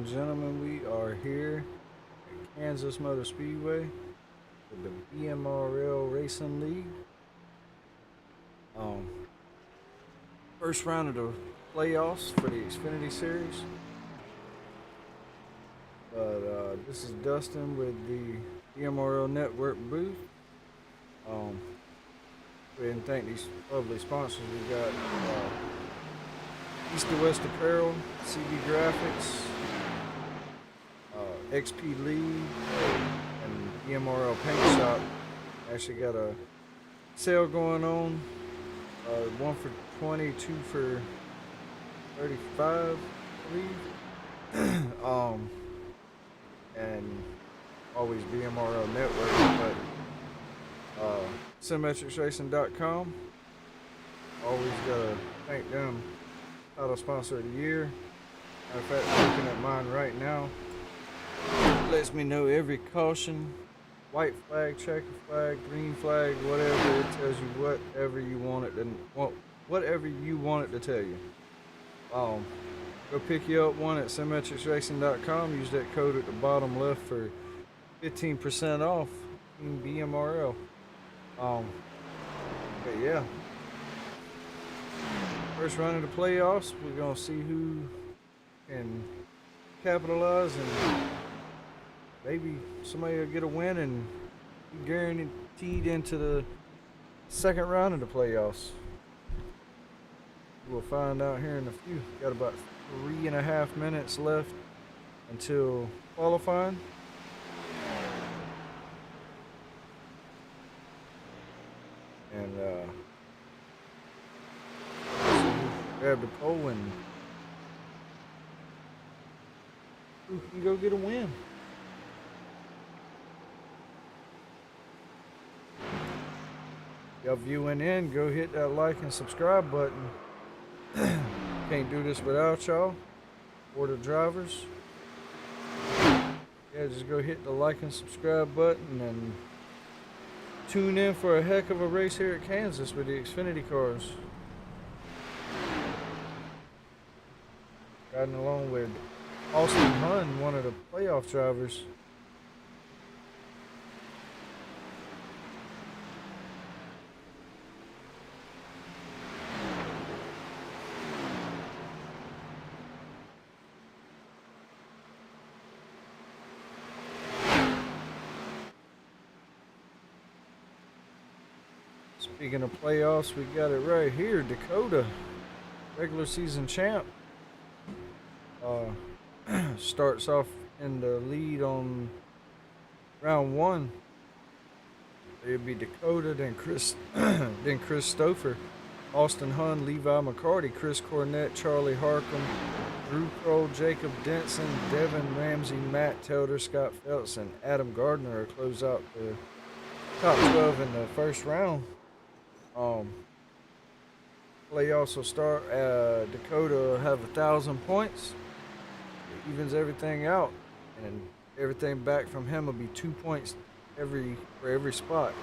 and gentlemen, we are here at Kansas Motor Speedway with the BMRL Racing League. Um, First round of the playoffs for the Xfinity Series. But this is Dustin with the BMRL Network booth. Go ahead and thank these lovely sponsors. We got East to West Apparel, CB Graphics, XP League, and BMRL Paint Shop. Actually got a sale going on. One for 20, two for 35, I believe. And always BMRL Network, but SymmetricsRacing.com. Always gotta thank them. Title sponsor of the year. Matter of fact, looking at mine right now. It lets me know every caution, white flag, checker flag, green flag, whatever. It tells you whatever you want it to, whatever you want it to tell you. Go pick you up one at SymmetricsRacing.com. Use that code at the bottom left for 15% off in BMRL. But yeah. First round of the playoffs, we're gonna see who can capitalize, and maybe somebody will get a win and be guaranteed into the second round of the playoffs. We'll find out here in a few. Got about 3.5 minutes left until qualifying. And grab the pole and who can go get a win. Y'all viewing in, go hit that like and subscribe button. Can't do this without y'all or the drivers. Yeah, just go hit the like and subscribe button and tune in for a heck of a race here at Kansas with the Xfinity cars. Riding along with Austin Hunn, one of the playoff drivers. Speaking of playoffs, we got it right here. Dakota, regular season champ, starts off in the lead on round one. It'd be Dakota, then Chris, then Chris Stouffer, Austin Hunn, Levi McCarty, Chris Cornett, Charlie Harcum, Drew Kroll, Jacob Denson, Devin Ramsey, Matt Telder, Scott Phelps, and Adam Gardner close out the top 12 in the first round. Playoffs will start. Dakota will have 1,000 points. It evens everything out, and everything back from him will be 2 points for every spot.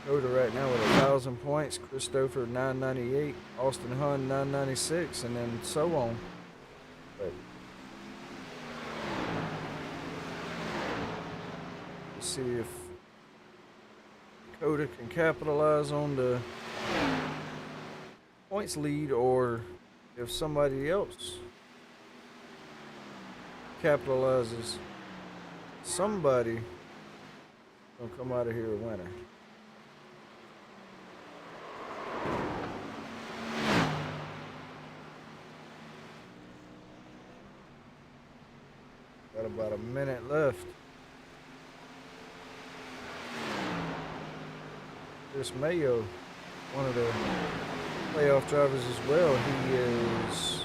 Dakota right now with 1,000 points. Christopher 998, Austin Hunn 996, and then so on. But let's see if Dakota can capitalize on the points lead, or if somebody else capitalizes, somebody gonna come out of here a winner. Got about a minute left. Chris Mayo, one of the playoff drivers as well. He is,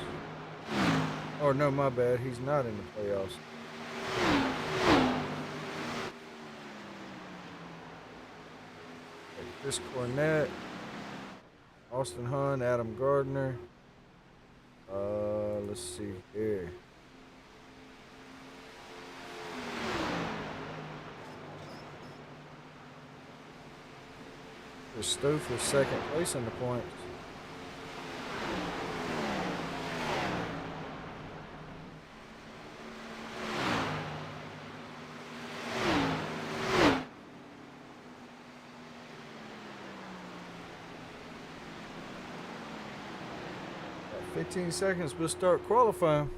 or no, my bad, he's not in the playoffs. Chris Cornett, Austin Hunn, Adam Gardner. Let's see here. Stouffer second place in the points. 15 seconds, we'll start qualifying.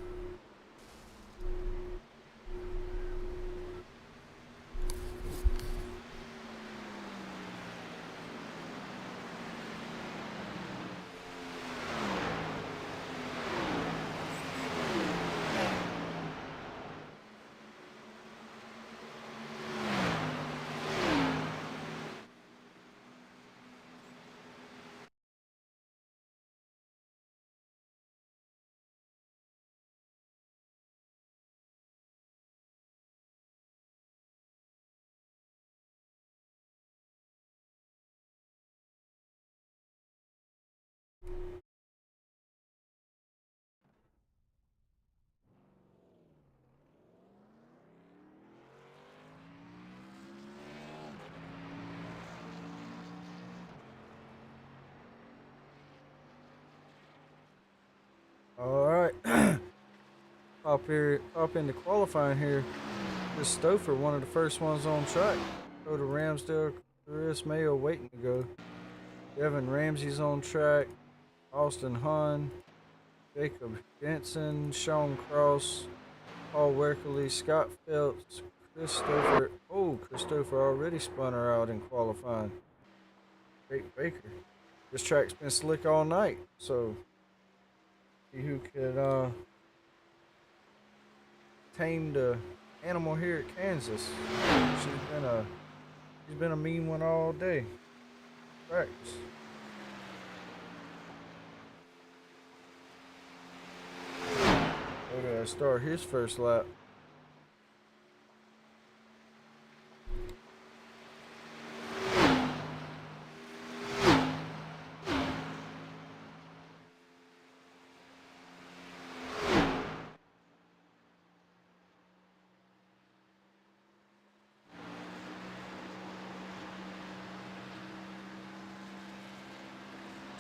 All right, pop into qualifying here. This Stouffer, one of the first ones on track. Go to Ramsdale, Chris Mayo waiting to go. Devin Ramsey's on track. Austin Hahn, Jacob Jensen, Sean Cross, Paul Werkley, Scott Phelps, Christopher. Oh, Christopher already spun her out in qualifying. Jake Baker. This track's been slick all night, so see who could tame the animal here at Kansas. She's been a mean one all day. Practice. Okay, start his first lap.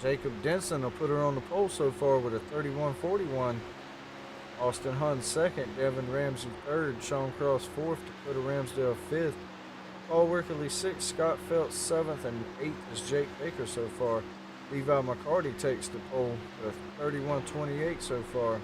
Jacob Denson will put her on the pole so far with a 31.41. Austin Hunt second, Devin Ramsey third, Sean Cross fourth, Dakota Ramsdale fifth, Paul Werkley sixth, Scott Phelps seventh, and eighth is Jake Baker so far. Levi McCarty takes the pole with 31.28 so far.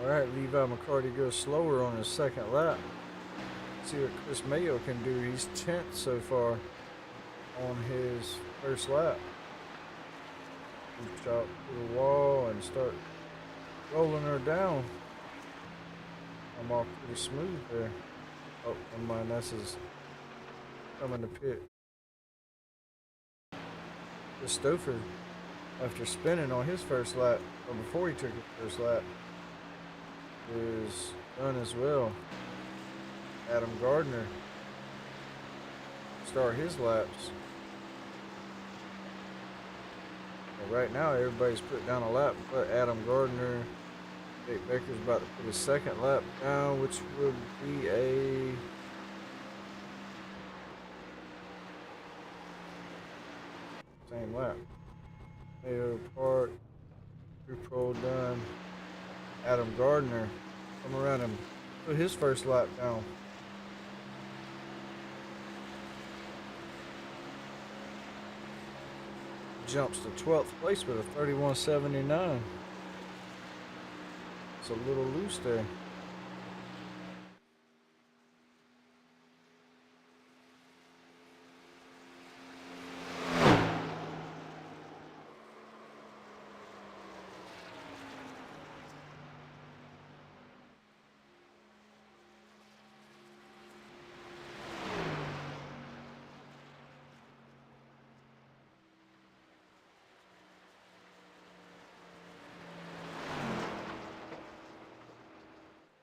All right, Levi McCarty goes slower on his second lap. See what Chris Mayo can do. He's 10th so far on his first lap. Chop to the wall and start rolling her down. I'm off pretty smooth there. Oh, never mind, that's his coming to pit. The Stouffer, after spinning on his first lap, or before he took his first lap, is done as well. Adam Gardner start his laps. Well, right now everybody's put down a lap but Adam Gardner. Jake Baker's about to put his second lap down, which would be a same lap. Mayo Park, Pro done. Adam Gardner come around and put his first lap down. Jumps to 12th place with a 31.79. It's a little loose there.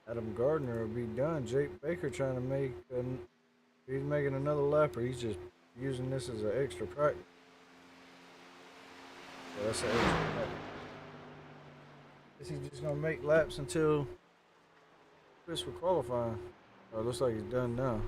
Adam Gardner will be done. Jake Baker trying to make, he's making another lap, or he's just using this as an extra practice. So that's an extra practice. He's just going to make laps until Chris for qualifying. Oh, it looks like he's done now.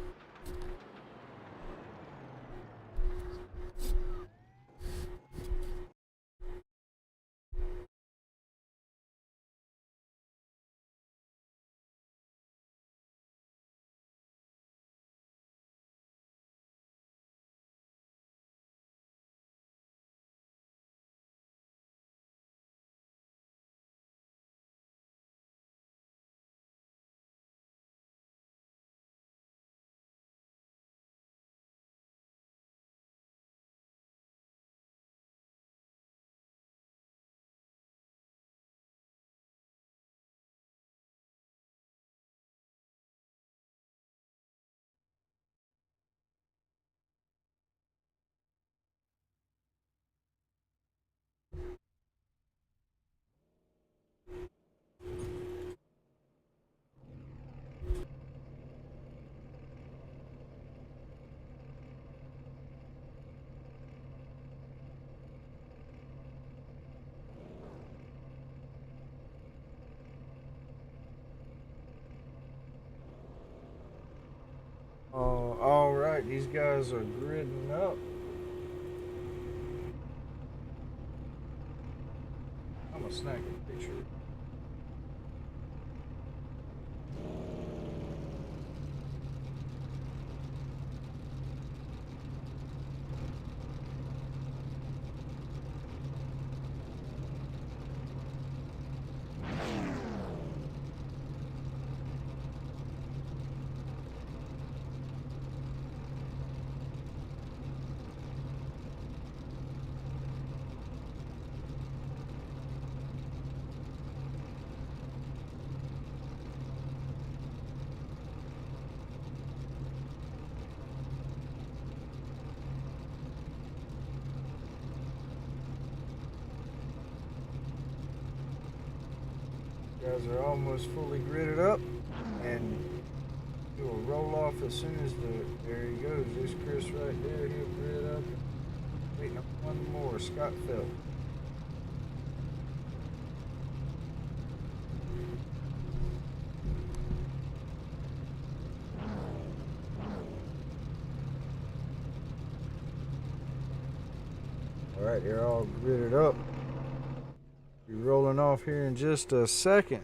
All right, these guys are gridding up. I'm gonna snag a picture. Guys are almost fully gridded up, and do a roll off as soon as there he goes. There's Chris right there. He'll grid up. Waiting up one more, Scott Felt. All right, they're all gridded up. Be rolling off here in just a second.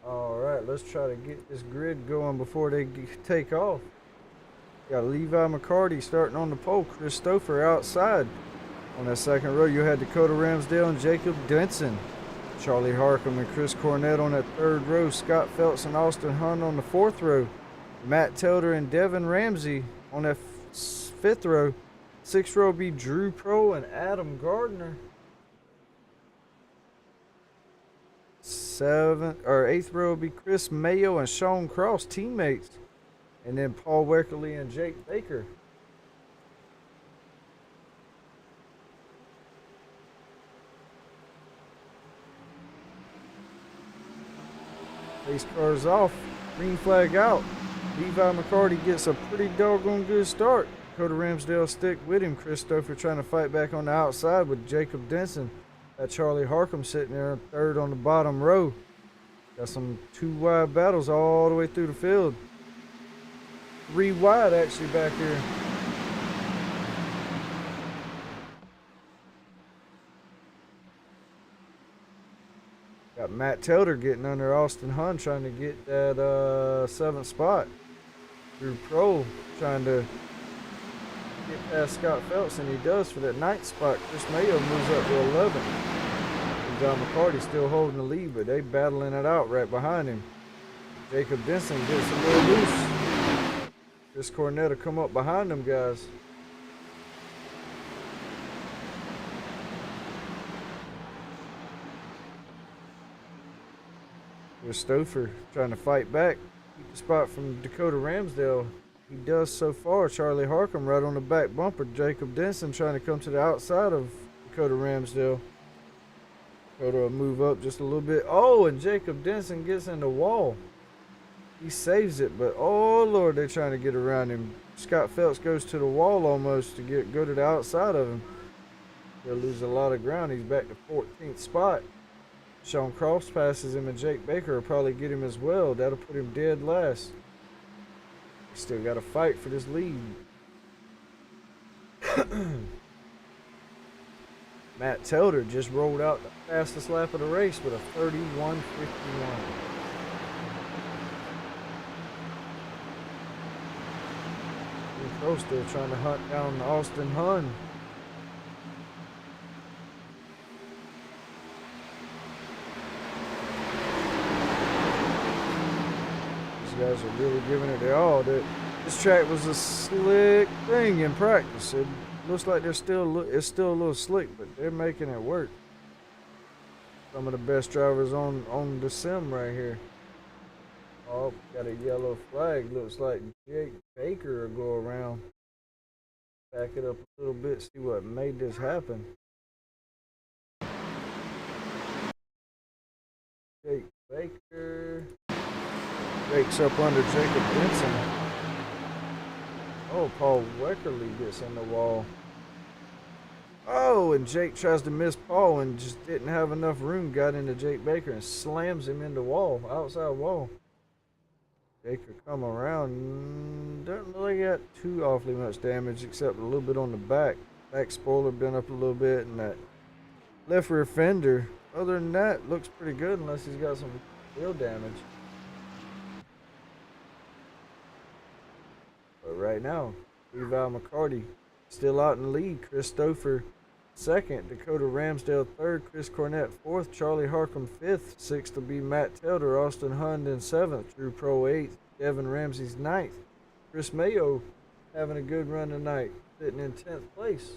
Alright, let's try to get this grid going before they take off. Got Levi McCarty starting on the pole. Chris Stouffer outside. On that second row, you had Dakota Ramsdale and Jacob Denson. Charlie Harcum and Chris Cornett on that third row. Scott Phelps and Austin Hunt on the fourth row. Matt Telder and Devin Ramsey on that fifth row. Sixth row will be Drew Pro and Adam Gardner. Eighth row will be Chris Mayo and Sean Cross, teammates. And then Paul Weckerly and Jake Baker. Race cars off, green flag out. Levi McCarty gets a pretty doggone good start. Dakota Ramsdale stick with him. Chris Stouffer trying to fight back on the outside with Jacob Denson. Got Charlie Harcum sitting there third on the bottom row. Got some two wide battles all the way through the field. Three wide actually back here. Got Matt Telder getting under Austin Hunt trying to get that seventh spot. Drew Pro trying to get past Scott Phelps, and he does for that ninth spot. Chris Mayo moves up to 11. And John McCarty still holding the lead, but they battling it out right behind him. Jacob Denson gets a little loose. Chris Cornett will come up behind them guys. Chris Stouffer trying to fight back, keep the spot from Dakota Ramsdale. He does so far. Charlie Harcum right on the back bumper. Jacob Denson trying to come to the outside of Dakota Ramsdale. Dakota will move up just a little bit. Oh, and Jacob Denson gets in the wall. He saves it, but oh Lord, they're trying to get around him. Scott Phelps goes to the wall almost to go to the outside of him. He'll lose a lot of ground. He's back to 14th spot. Sean Crofts passes him, and Jake Baker will probably get him as well. That'll put him dead last. He's still got to fight for this lead. Matt Telder just rolled out the fastest lap of the race with a 31.51. Pro still trying to hunt down Austin Hunn. These guys are really giving it their all. This track was a slick thing in practice. It looks like it's still a little slick, but they're making it work. Some of the best drivers on the sim right here. Oh, got a yellow flag. Looks like Jake Baker will go around. Back it up a little bit, see what made this happen. Jake Baker breaks up under Jacob Benson. Oh, Paul Weckerly gets in the wall. Oh, and Jake tries to miss Paul and just didn't have enough room. Got into Jake Baker and slams him in the wall, outside wall. Jake could come around. Doesn't really got too awfully much damage except a little bit on the back. Back spoiler bent up a little bit, and that left rear fender. Other than that, looks pretty good unless he's got some real damage. But right now, Levi McCarty still out in the lead. Chris Stouffer second, Dakota Ramsdale third, Chris Cornett fourth, Charlie Harcum fifth, sixth will be Matt Telder, Austin Hunt in seventh, Drew Pro eighth, Devin Ramsey's ninth, Chris Mayo having a good run tonight, sitting in 10th place.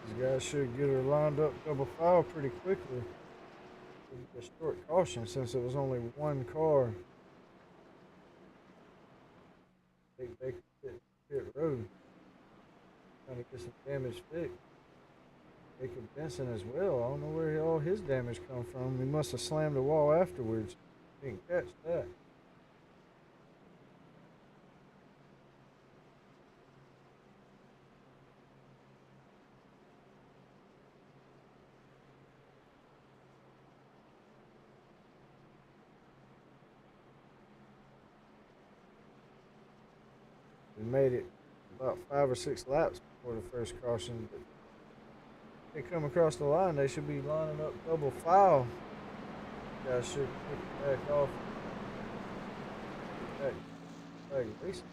These guys should get her lined up double file pretty quickly. A short caution since it was only one car. They pit road. Trying to get some damage fixed. Jacob Benson as well. I don't know where all his damage come from. He must have slammed the wall afterwards. Didn't catch that. We made it about 5 or 6 laps before the first caution. But they come across the line, they should be lining up double file. Guys should pick it back off. Back racing.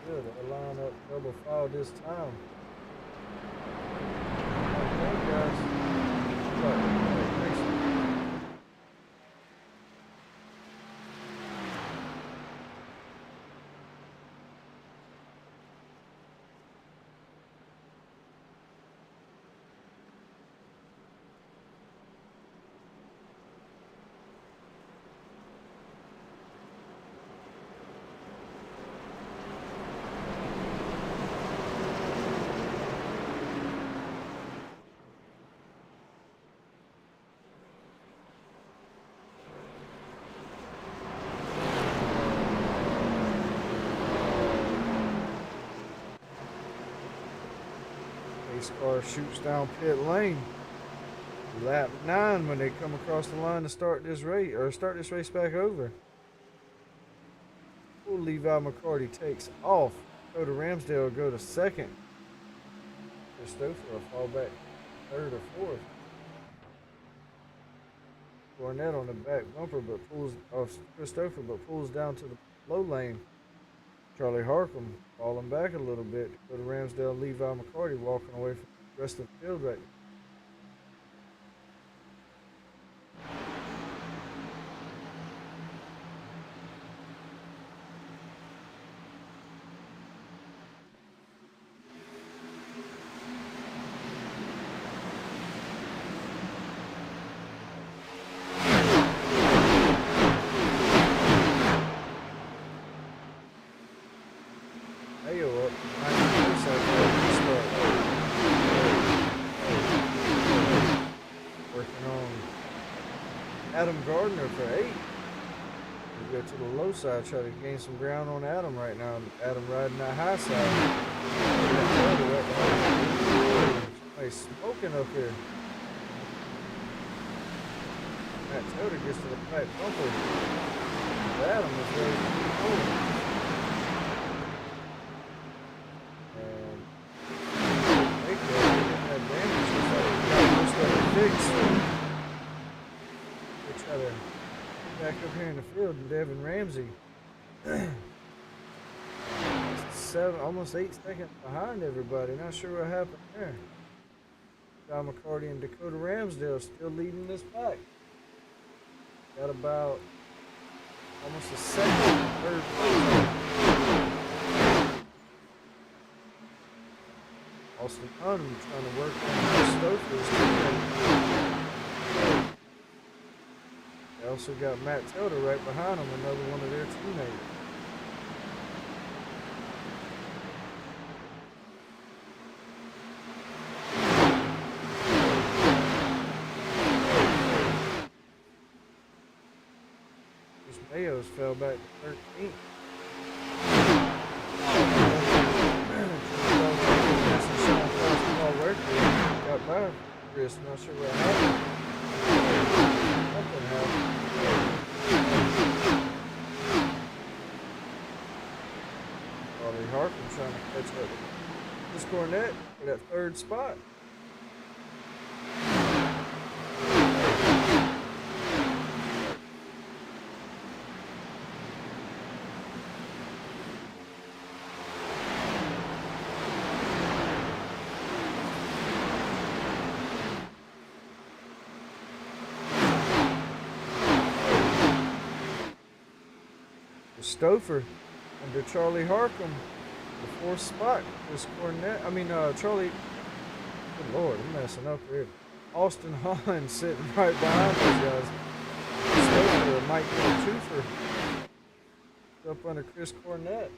Good, they'll line up double file this time. Okay, guys. This car shoots down pit lane. Lap 9 when they come across the line to start this race, or start this race back over. Poor Levi McCarty takes off. Dakota Ramsdale will go to second. Christopher will fall back third or fourth. Cornette on the back bumper, but pulls off Christopher, but pulls down to the low lane. Charlie Harcum falling back a little bit. Dakota Ramsdale, Levi McCarty walking away from the rest of the field right now. Adam Gardner for 8. We go to the low side, try to gain some ground on Adam right now. Adam riding that high side. Somebody's smoking up here. Matt Toder gets to the back bumper. Adam is ready to keep going. And make that damage. Looks like he got most of it fixed. Try to get back up here in the field, and Devin Ramsey almost 8 seconds behind everybody. Not sure what happened there. John McCarty and Dakota Ramsdale still leading this pack. Got about almost a second, third place. Austin Hunt trying to work on Stoker's teammate. They also got Matt Telder right behind him, another one of their teammates. Chris Mayos fell back to 13th. Got by Chris, not sure what happened. Something happened. Charlie Harkin trying to catch up this Cornette for that third spot. Stouffer under Charlie Harcum, the 4th spot. This Cornette, Charlie. Good Lord, I'm messing up here. Austin Hahn sitting right behind those guys. Stouffer might get a twofer. Up under Chris Cornette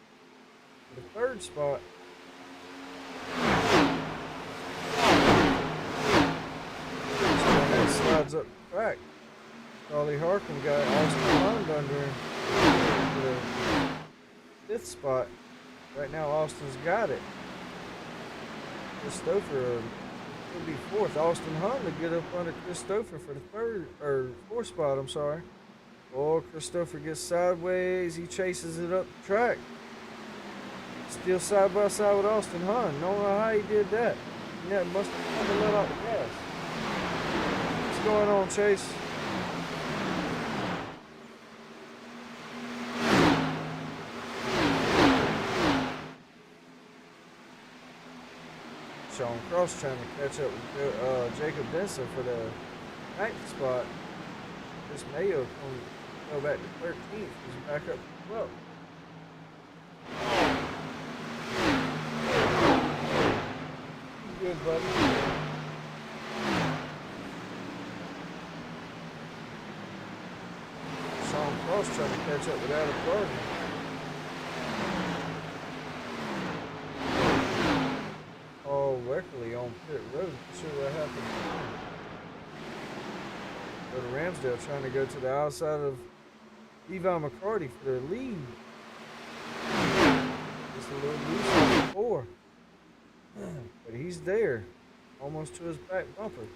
for the 3rd spot. Cornette slides up the track. Charlie Harcum got Austin Hahn under him. The 5th spot. Right now, Austin's got it. Christopher will be 4th. Austin Hunt to get up under Christopher for the 4th spot. I'm sorry. Oh, Christopher gets sideways. He chases it up the track. Still side by side with Austin Hunt. Don't know how he did that. Yeah, must have let out the gas. What's going on, Chase? Sean Cross trying to catch up with Jacob Denson for the 9th spot. This Mayo can go back to 13th. He's back up to 12th. Good, buddy. Sean Cross trying to catch up with Adam Gardner. Weckerly on pit road. Not sure what happened. Go to Ramsdale trying to go to the outside of Levi McCarty for the lead. Just a little loose on the 4. But he's there, almost to his back bumper.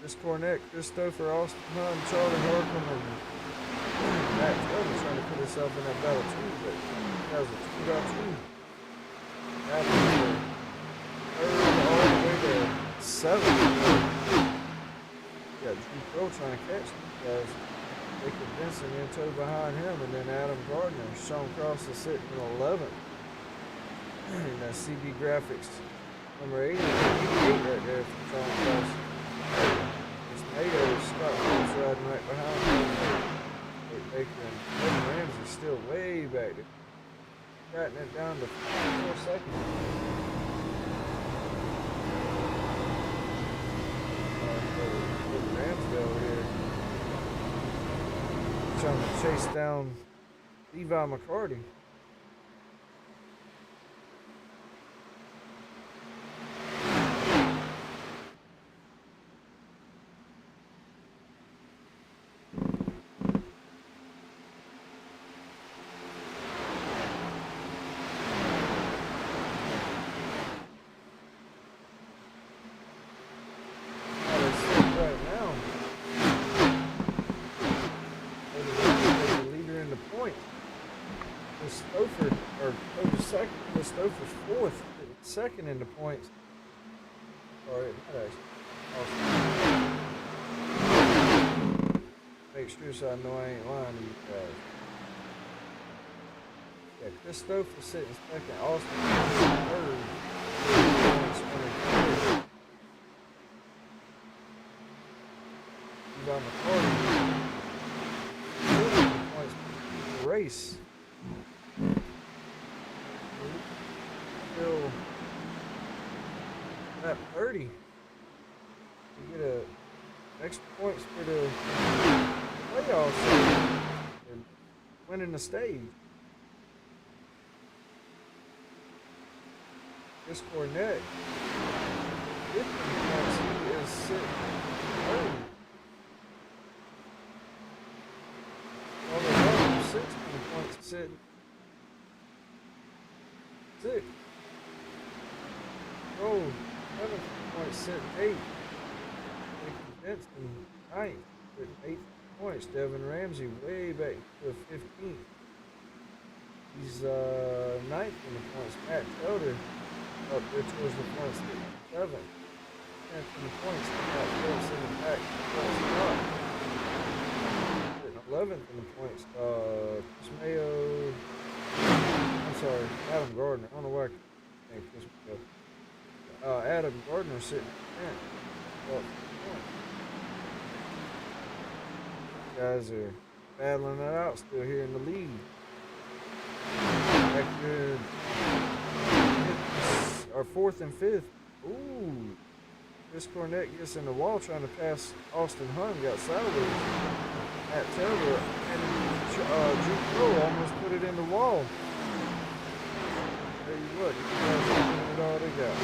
Chris Cornett, Christopher, Austin Hunt, Charlie Harcum, and Matt Taylor trying to put himself in that battle too, but that was a 2.2. That was the third all the way to 7th. Yeah, Drew Crow trying to catch these guys. Jacob Benson in tow behind him, and then Adam Gardner. Sean Cross is sitting in 11th. And that CB Graphics number 88 right there for Sean Cross. Mayo, Scott Phillips riding right behind him. Nate Baker and Kevin Ramsey still way back there. Cutting it down to 4 seconds. Ramsey over here trying to chase down Levi McCarty. Stouffer's fourth, second in the points. Sorry, that actually. Make sure so I know I ain't lying to you guys. Yeah, Chris Stouffer sitting second. Austin third. Levi McCarty. Points race. Still at 30. You get a extra points for the playoffs and winning the stage. Chris Cornett, 50 points, he is sitting third. All the other 60 points sitting sixth. Oh, 7 points, sitting 8th. Nicky Benson, 9th, with 8 points. Devin Ramsey way back to 15th. He's 9th in the points. Matt Felder up there towards the points, 7th. 10th in the points. Matt Phillips in the back, 11th in the points. Chris Mayo. I'm sorry, Adam Gardner. I don't know why I can't Chris Mayo. Adam Gardner sitting in 10th. Guys are battling it out still here in the lead. Back good. Our 4th and 5th. Ooh. Chris Cornett gets in the wall trying to pass Austin Hunt. Got sideways. Matt Taylor and Drew Crow almost put it in the wall. Tell you what, you guys are doing it all they got.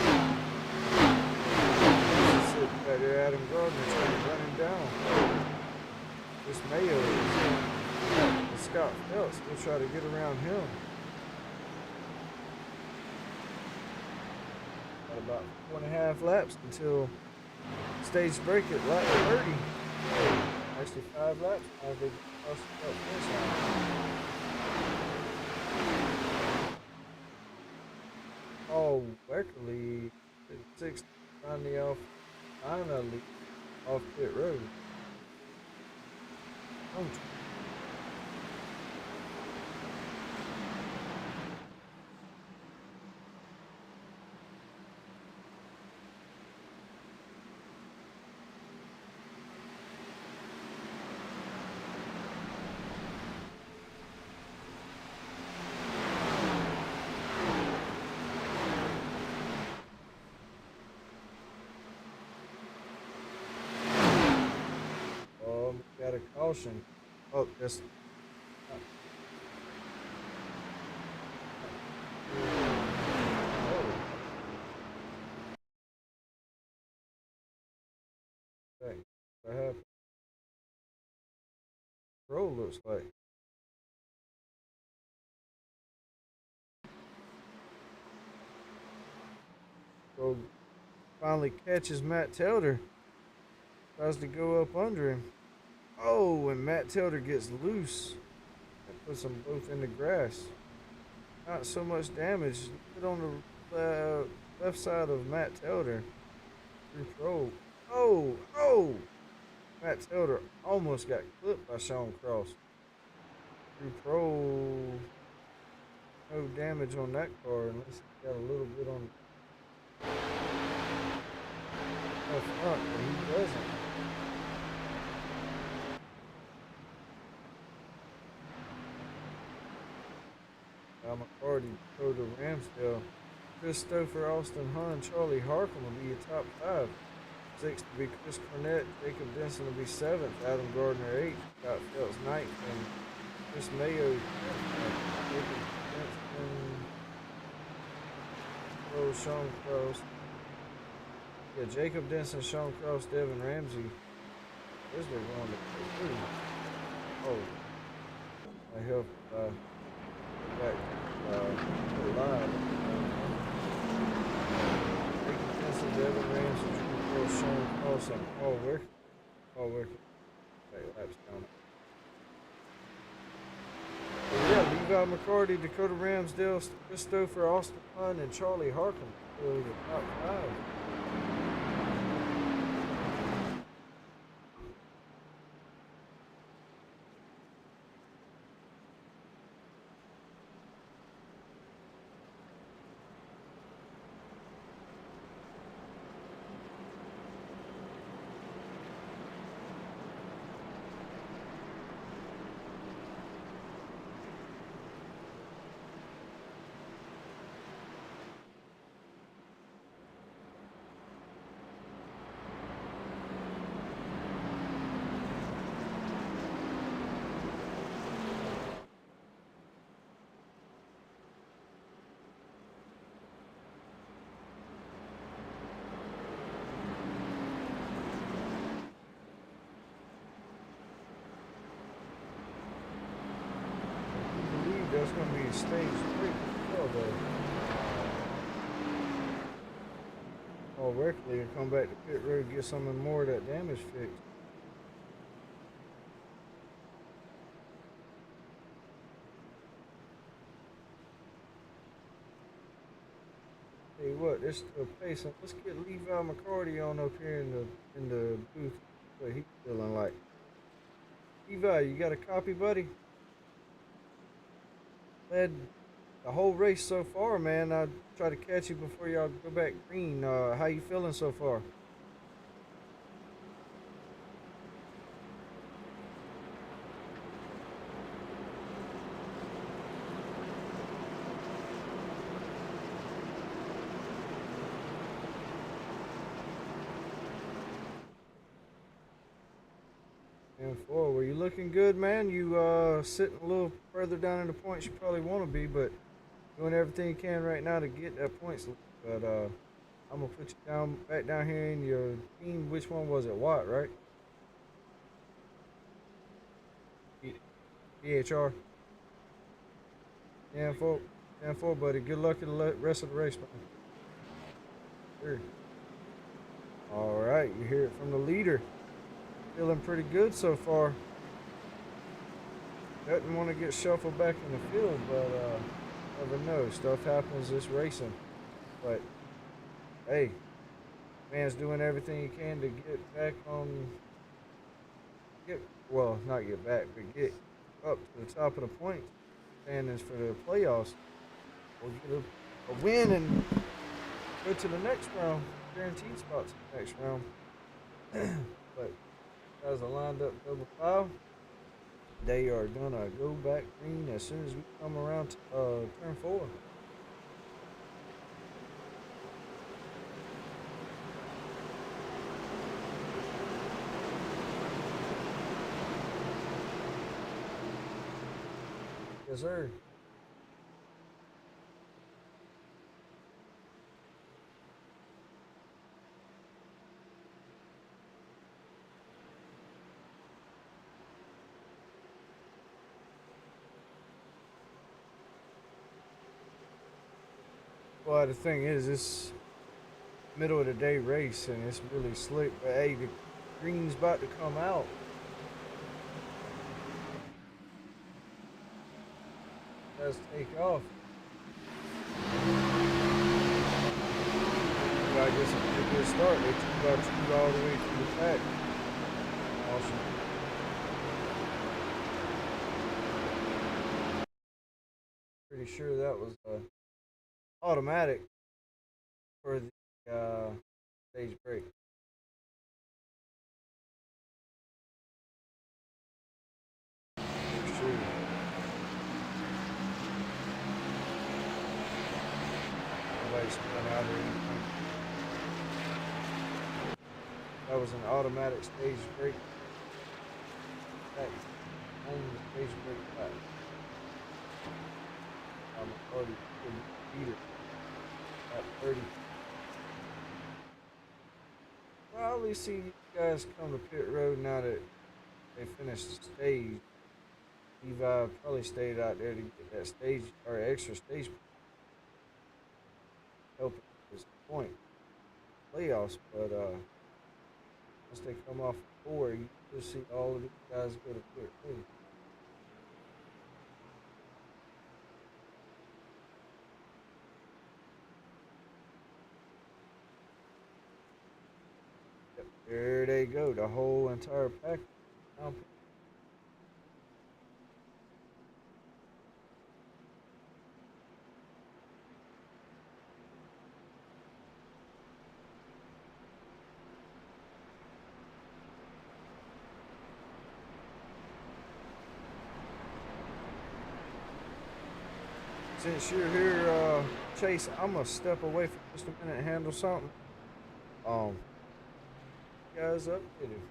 Sitting back there, Adam Gardner trying to run him down. This Mayo and Scott Phelps will try to get around him. Got about 4.5 laps until stage break at lap 30. Actually 5 laps as they cross the finish line. Paul Weckerly did 6th finally off pit road. Got a caution. Oh, that's what happened? Roll looks like. So finally catches Matt Telder. Tries to go up under him. Oh, and Matt Telder gets loose and puts them both in the grass. Not so much damage. Put on the left side of Matt Telder. Through pro. Oh, oh! Matt Telder almost got clipped by Sean Cross. Through pro. No damage on that car unless he got a little bit on the front, but he doesn't. McCarty, Dakota Ramsdale, Chris Stouffer, Austin Hunn, Charlie Harkin will be your top 5. 6th will be Chris Cornett, Jacob Denson will be 7th, Adam Gardner 8th, Scott Phelps 9th, and Chris Mayo 10th. Jacob Denson, Sean Cross. Yeah, Jacob Denson, Sean Cross, Devin Ramsey. Where's they going to play? Oh, I help back live. Jacob Denson, Devin Ramsey, Drew Cross, Sean Cross, and Paul Wicker. Paul Wicker. Laps down. Yeah, Levi McCarty, Dakota Ramsdale, Christopher, Austin Hunn, and Charlie Harkin. So the top 5. That's going to be stage 3. Oh, Paul Reckley will come back to pit road and get some more of that damage fixed. Tell you what, this still pacing. Let's get Levi McCarty on up here in the booth. What he's feeling like. Levi, you got a copy, buddy? Led the whole race so far, man. I try to catch you before y'all go back green. How you feeling so far? And 4, well, you looking good, man. You sitting a little further down in the points you probably want to be, but doing everything you can right now to get that points. But I'm gonna put you back down here in your team. Which one was it? Watt, right? BHR. 10-4, 10-4, buddy. Good luck in the rest of the race, man. Sure. All right, you hear it from the leader. Feeling pretty good so far. Doesn't want to get shuffled back in the field, but never know. Stuff happens this racing. But hey, man's doing everything he can to get back on. Well, not get back, but get up to the top of the point standings for the playoffs. Or get a win and go to the next round. Guaranteed spots in the next round. But guys are lined up double file. They are gonna go back green as soon as we come around to turn 4. Yes, sir. Well, the thing is, this middle of the day race and it's really slick. But hey, the green's about to come out. Let's take off. I guess it's a good start. They 2x2 all the way through the pack. Awesome. Pretty sure that was automatic for the stage brake. For sure. Nobody's spun out or anything. That was an automatic stage brake. That only the stage brake pack. I'm already beat it at 30. Well, I'll at least see you guys come to pit road now that they finished the stage. Levi probably stayed out there to get that stage or extra stage help at this point playoffs, but once they come off the 4, you just see all of these guys go to pit road. Yep, there they go, the whole entire pack. Since you're here, Chase, I'm gonna step away for just a minute and handle something. You guys updated.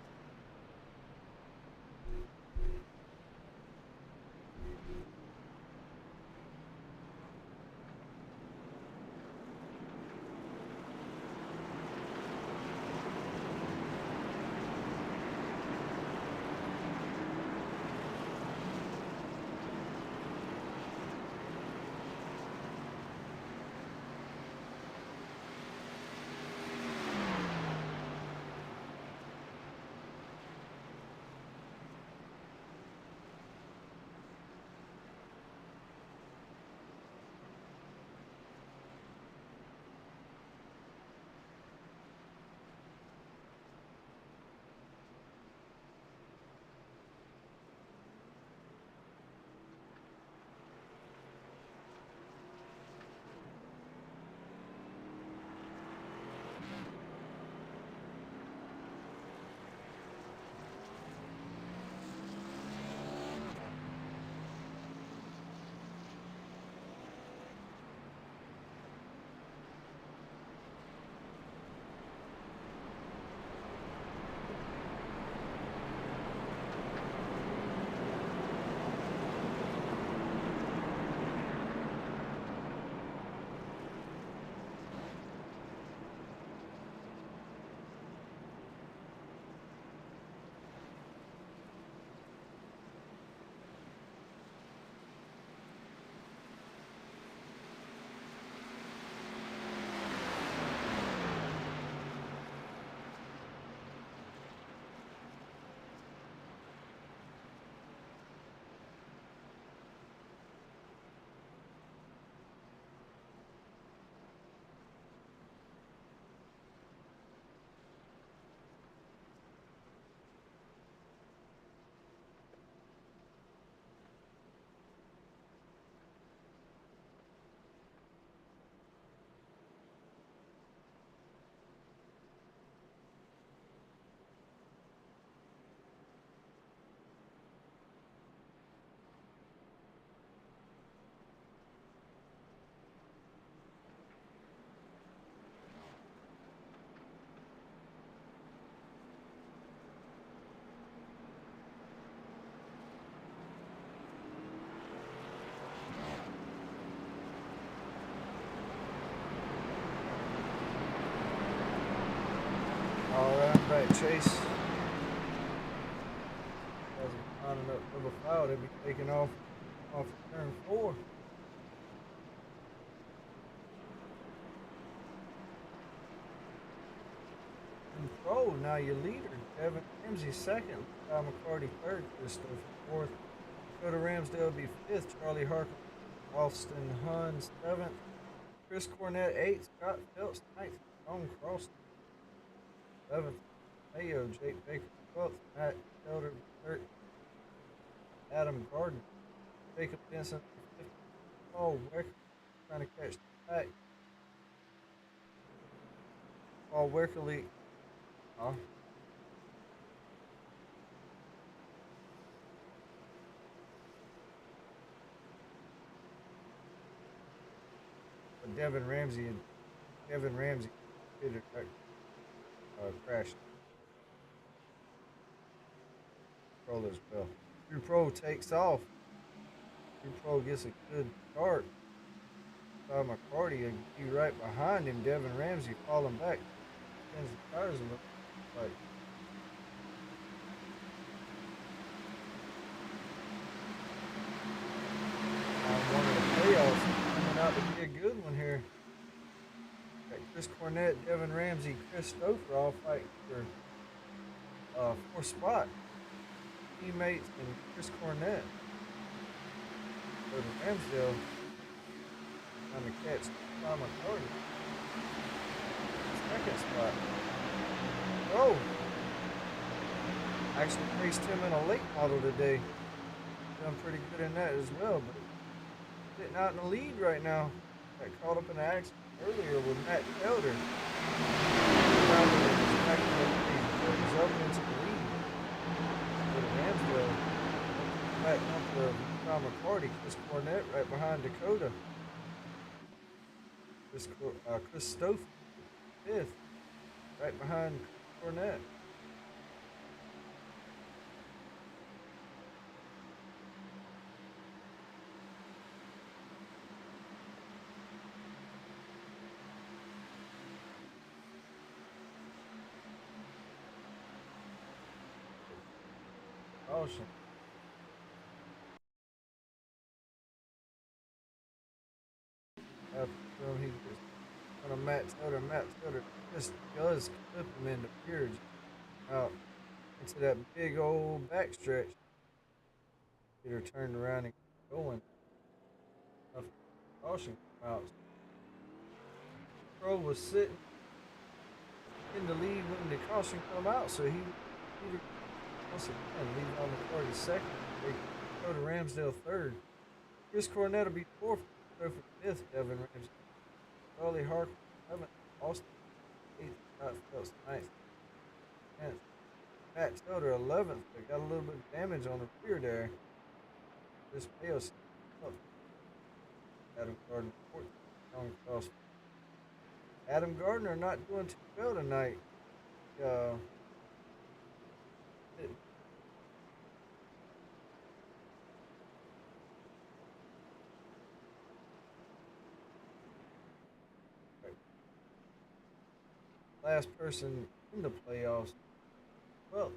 Alright, Chase. As I'm lining up number 5, they'll be taking off turn 4. Pro, now your leader. Devin Ramsey second. Kyle McCarty third. Christopher fourth. Dakota Ramsdale be fifth. Charlie Harker, Austin Hunt seventh. Chris Cornett eighth. Scott Phelps ninth. Tom Cross 11th. Mayo Jake Baker 12th. Matt Elder 13th. Adam Gardner. Jacob Benson 15th. Paul Wecker trying to catch the pack. Paul Weckerly. Devin Ramsey did a crash. Pro as well. Drew Pro takes off. Drew Pro gets a good start. Kyle McCarty and be right behind him. Devin Ramsey falling back. Spins the tires a little like. One of the playoffs coming out to be a good one here. Got Chris Cornett, Devin Ramsey, Chris Stouffer all fighting for fourth spot. Teammates and Chris Cornett. So the Ramsdale trying to catch Tom McCarty. Second spot. Oh! Actually faced him in a late model today. Done pretty good in that as well, but sitting out in the lead right now. Got caught up in the accident earlier with Matt Elder. He's up into the lead. But Ramsdale back up to Tom McCarty. Chris Cornett right behind Dakota. Chris Stouffer, fifth, right behind Cornett. Awesome. He just on a Matt Sutter just does clip him in the pier out into that big old backstretch. Get her turned around and going. Caution come out. Pro was sitting in the lead when the caution come out, so he once again lead on the 42nd. They go to Ramsdale third. Chris Cornett will be fourth. Go for fifth. Devin Ramsey. Charlie Harker 7th. Austin 8th. Scott Phelps 9th. 10th. Matt Tilder 11th. They got a little bit of damage on the rear there. This Mayo's up. Adam Gardner 14th. Long cross. Adam Gardner not doing too well tonight. Last person in the playoffs. Well,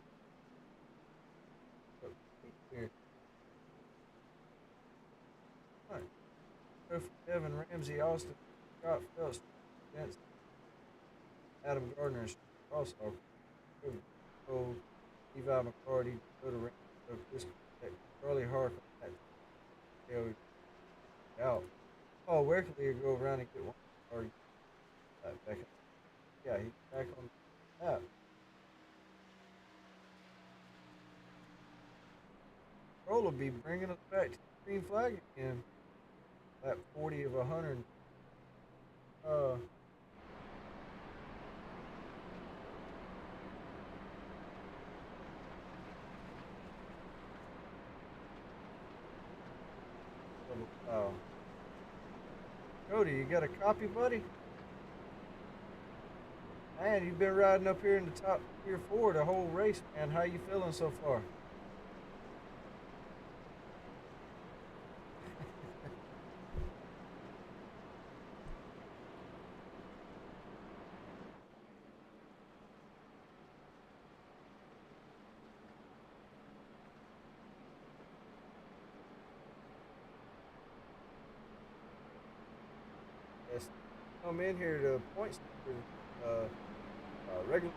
here. All right. Go for Devin Ramsey, Austin, Scott Phelps, Vince, Adam Gardner, and Crosstalk. Go Levi McCarty, go to Ramsey, Chris Charlie Harper, out. Oh, where can we go around and get one? Or back up. Yeah, he's back on the app. Roll will be bringing us back to the green flag again. That 40 of 100. Cody, you got a copy, buddy? Man, you've been riding up here in the top 3 or 4 the whole race, man. How you feeling so far? Yes. Come in here to points regular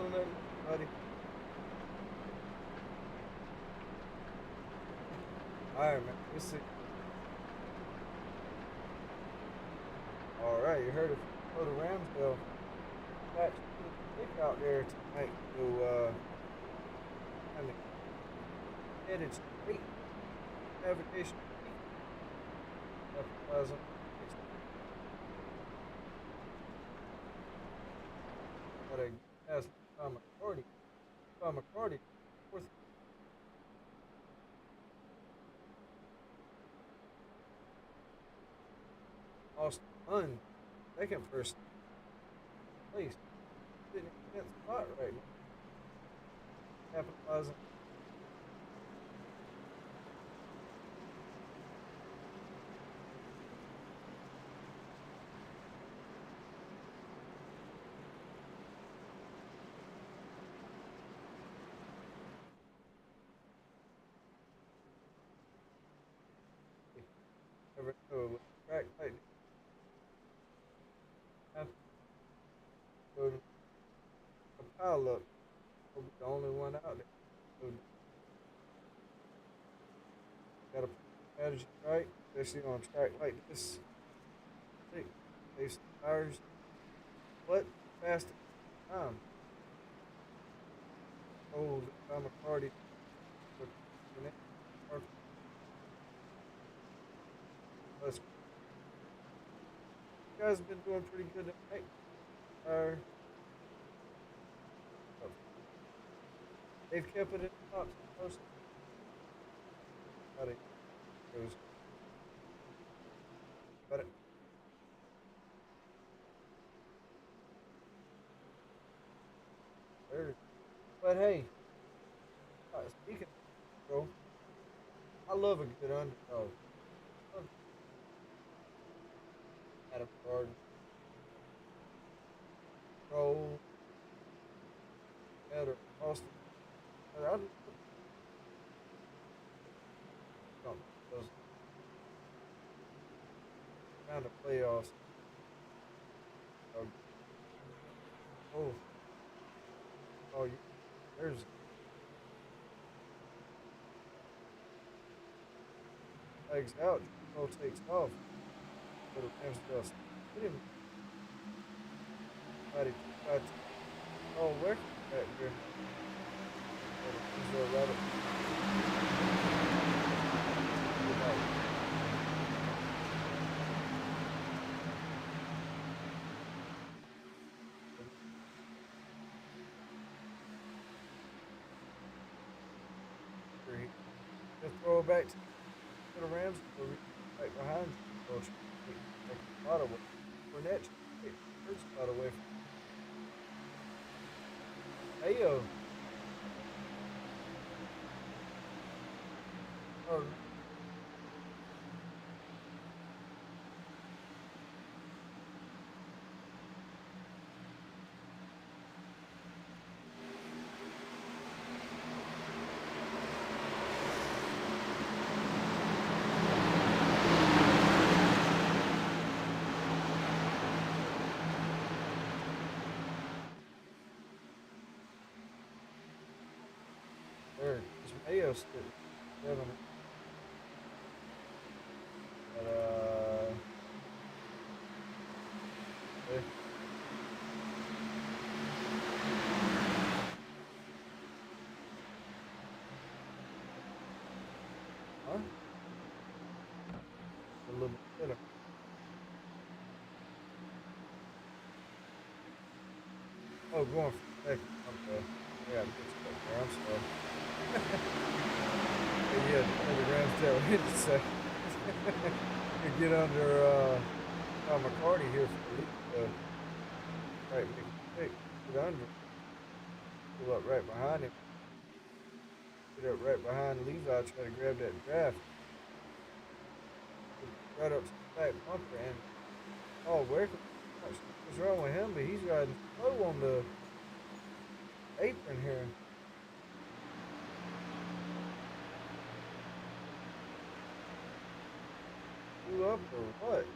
on there, buddy? Alright, man. Let's see. Alright, you heard it. Go to Ramsdale. That's thick out there tonight. So, kind of headed straight navigation. Got a gas by McCarty. By McCarty. Fourth. Lost one. Second first place. Sitting in that spot right now. Capitalizing. Never know. Track like go to a pile up. I'll be the only one out there. So, gotta put the strategy right, especially on a track like this. Face tires. What? Fastest time. Oh, I'm a party. You guys have been doing pretty good tonight. They've kept it in the top most. Got it. Got it. There. But hey, speaking of, bro, I love a good underdog. Adam Gordon. Roll. Better. Austin. I don't know. Those kind of playoffs. Oh. Oh, there's. Legs out. Joe takes off. Go to Ramsdale. Hit him. Tried to where back here. Go to Rabbit. Just throw it back to the Rams. Right behind you. Take the spot away. Burnett take the third spot away from Ayo. Oh. There, it's Mayo still. But, there. Huh? A little bit better. Oh, going for second. Okay. Yeah, good stuff there. I'm sorry. Yeah, the Ramsdale hit the second. You get under McCarty here for the lead. Right, make a pick. Get under. Pull up right behind him. Get up right behind Levi. Try to grab that draft. Right up to the back bumper. And oh, what's wrong with him? But he's riding slow on the apron here. Blew up or what?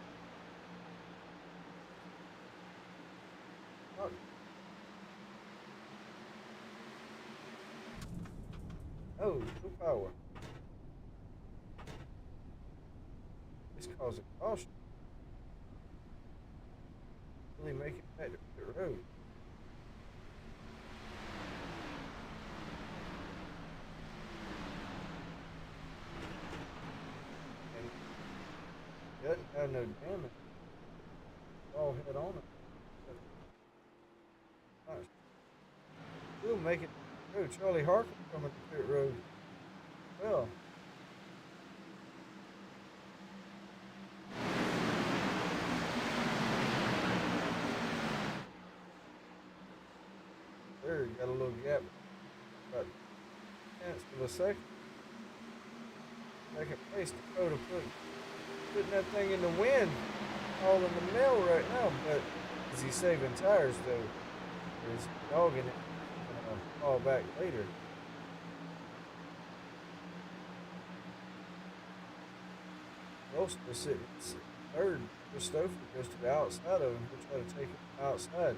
No, no power. It's causing caution. Really making that the road. And it doesn't have no damage. All head on it. Nice. Still making the road. Charlie Harkin coming to pit road. Well. There, got a little gap. About tenths of a second. Second place Dakota putting that thing in the wind. All in the mail right now, but is he saving tires though? Or is he dogging it? Fall back later. Most are sitting third. Christopher goes to the outside of him. He'll try to take him outside.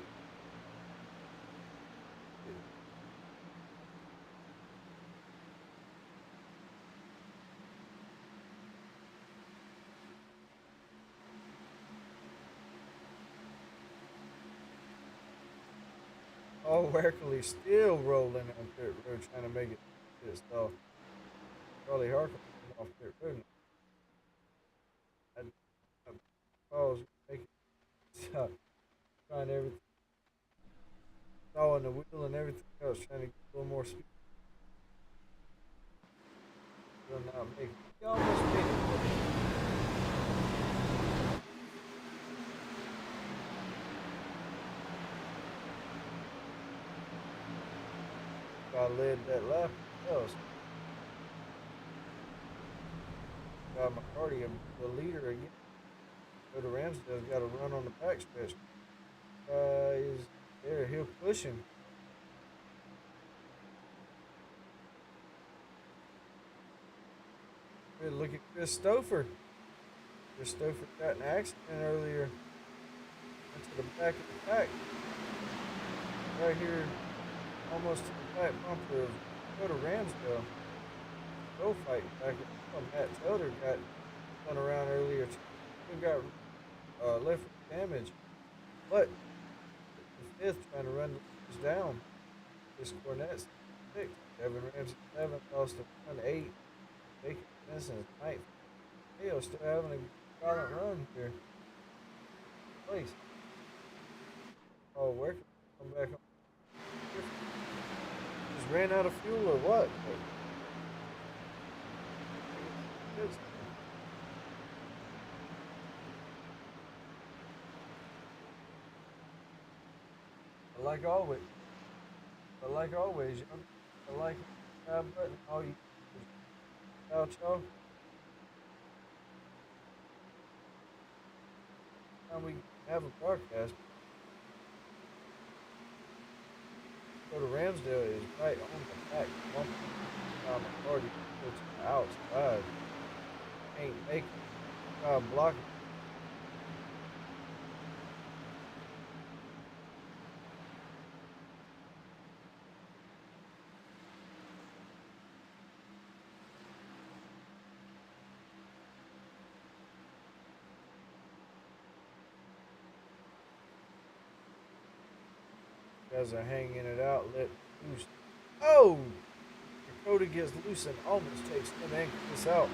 Oh, Werkley still rolling on pit road, trying to make it pissed off. Charlie Harkin off pit road. Calls making stop, trying everything, sawing the wheel and everything else, trying to get a little more speed. Will not make it. He almost made it. I led that lap else. Got McCarty the leader again. Go to Ramsdale's got to run on the backstretch. Is there? He'll push him. Good look at Chris Stouffer. Chris Stouffer got an accident earlier. Went to the back of the pack. Right here, almost to the back bumper of go to Ramsdale. Go fight back. Matt Felder got spun around earlier. He got left with damage. But the fifth trying to run this down. This Cornette's 6th. Devin Ramsey 7th. Lost to 1-8. Bacon Benson's 9th. Theo still having a violent run here. Place. Oh, where can we come back on? Just ran out of fuel or what? Like always, I like button all you out y'all. Time we have a broadcast. Go to Ramsdale is right on the back. One McCarty to the outside. Ain't making blocking. Guys are hanging it out, let loose. Oh! Dakota gets loose and almost takes Tim Ankles out.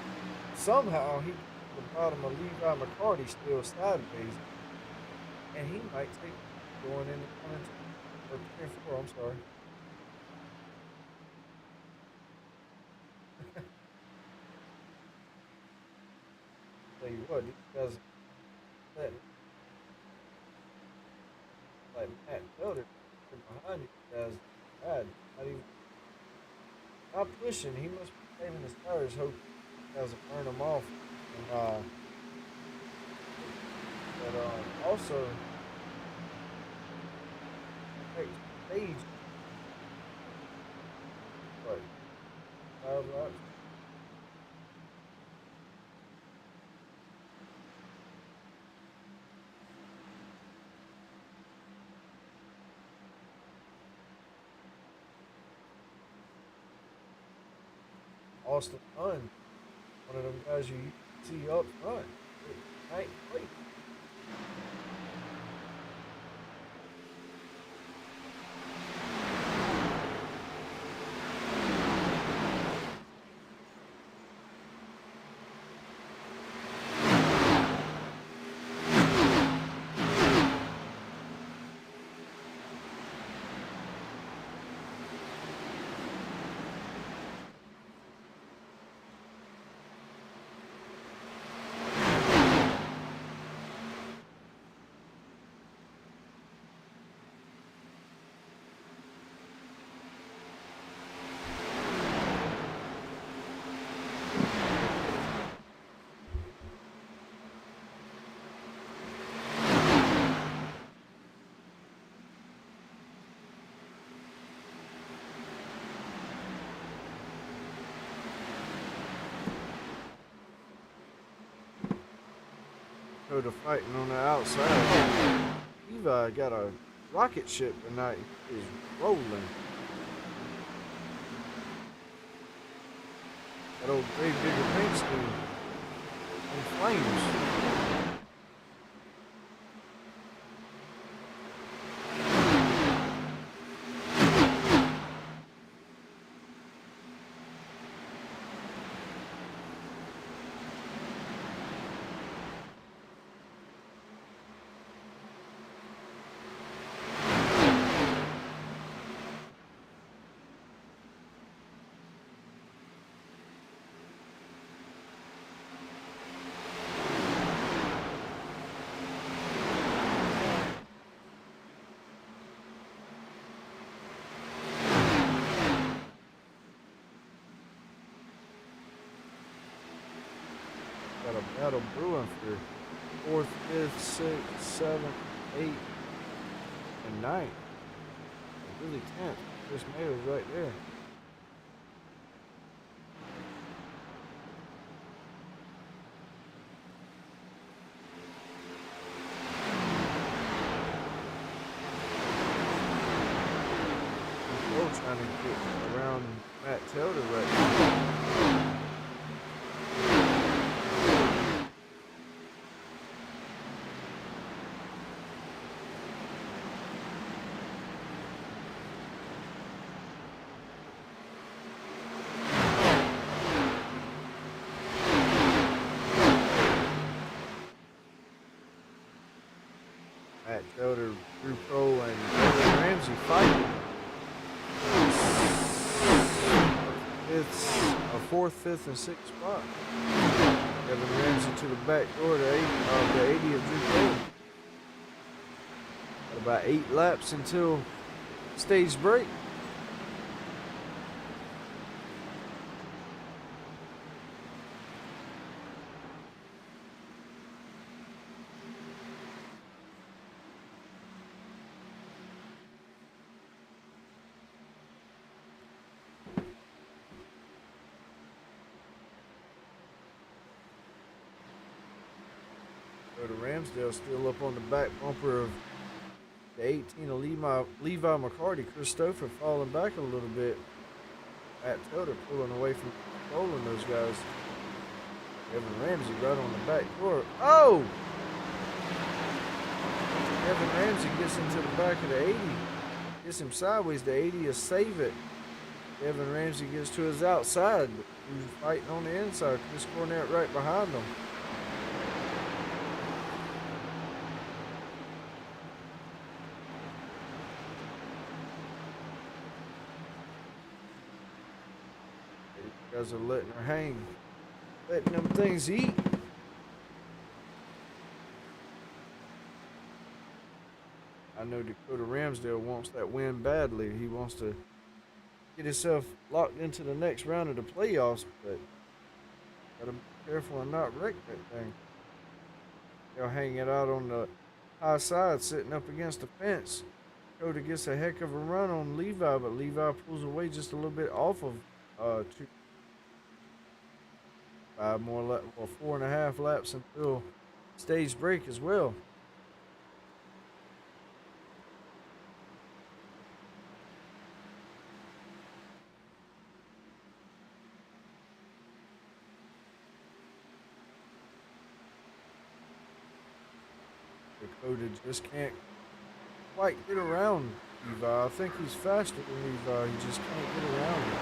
Somehow he gets to the bottom of Levi McCarty still sideways. And he might take going into 1 and 2 or 3 and 4, I'm sorry. Tell you what, these guys letting like Matt Felder behind you guys bad. Not pushing, he must be saving his tires, hoping you guys will burn them off. And but also stage what 5 laps. Austin Dunn, one of them guys you see up front. Right, wait. Dakota fighting on the outside. Levi got a rocket ship tonight. He's rolling. That old Grave Digger paint scheme in flames. Got a battle brewing for 4th, 5th, 6th, 7th, 8th, and 9th. Really 10th. Chris Mayo's right there. Control trying to get around Matt Taylor right now. Matt Taylor, Drew Pro, and Kevin Ramsey fighting. It's a 4th, 5th, and 6th spot. Kevin Ramsey to the back door to the 80 of Drew Pro. Got about 8 laps until stage break. The Ramsdale still up on the back bumper of the 18 of Levi McCarty. Christopher falling back a little bit. Matt Taylor pulling away from controlling those guys. Evan Ramsey right on the back door. Oh! Evan Ramsey gets into the back of the 80. Gets him sideways. The 80 is save it. Evan Ramsey gets to his outside. He's fighting on the inside. Chris Cornett right behind him. Guys are letting her hang, letting them things eat. I know Dakota Ramsdale wants that win badly. He wants to get himself locked into the next round of the playoffs, but gotta be careful and not wreck that thing. They'll hang it out on the high side, sitting up against the fence. Dakota gets a heck of a run on Levi, but Levi pulls away just a little bit off of 5 more laps, or 4.5 laps until stage break as well. Dakota just can't quite get around Levi. I think he's faster than Levi. He just can't get around him.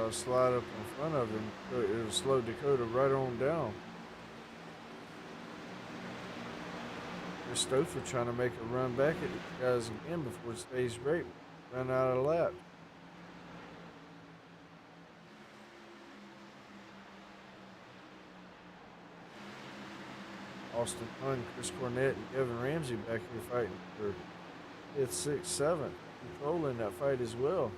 Slide up in front of him, it'll slow Dakota right on down. Christopher trying to make a run back at the guys again before stage break, run out of lap. Austin Hunt, Chris Cornett, and Kevin Ramsey back here fighting for 5th, 6th, 7th, controlling that fight as well.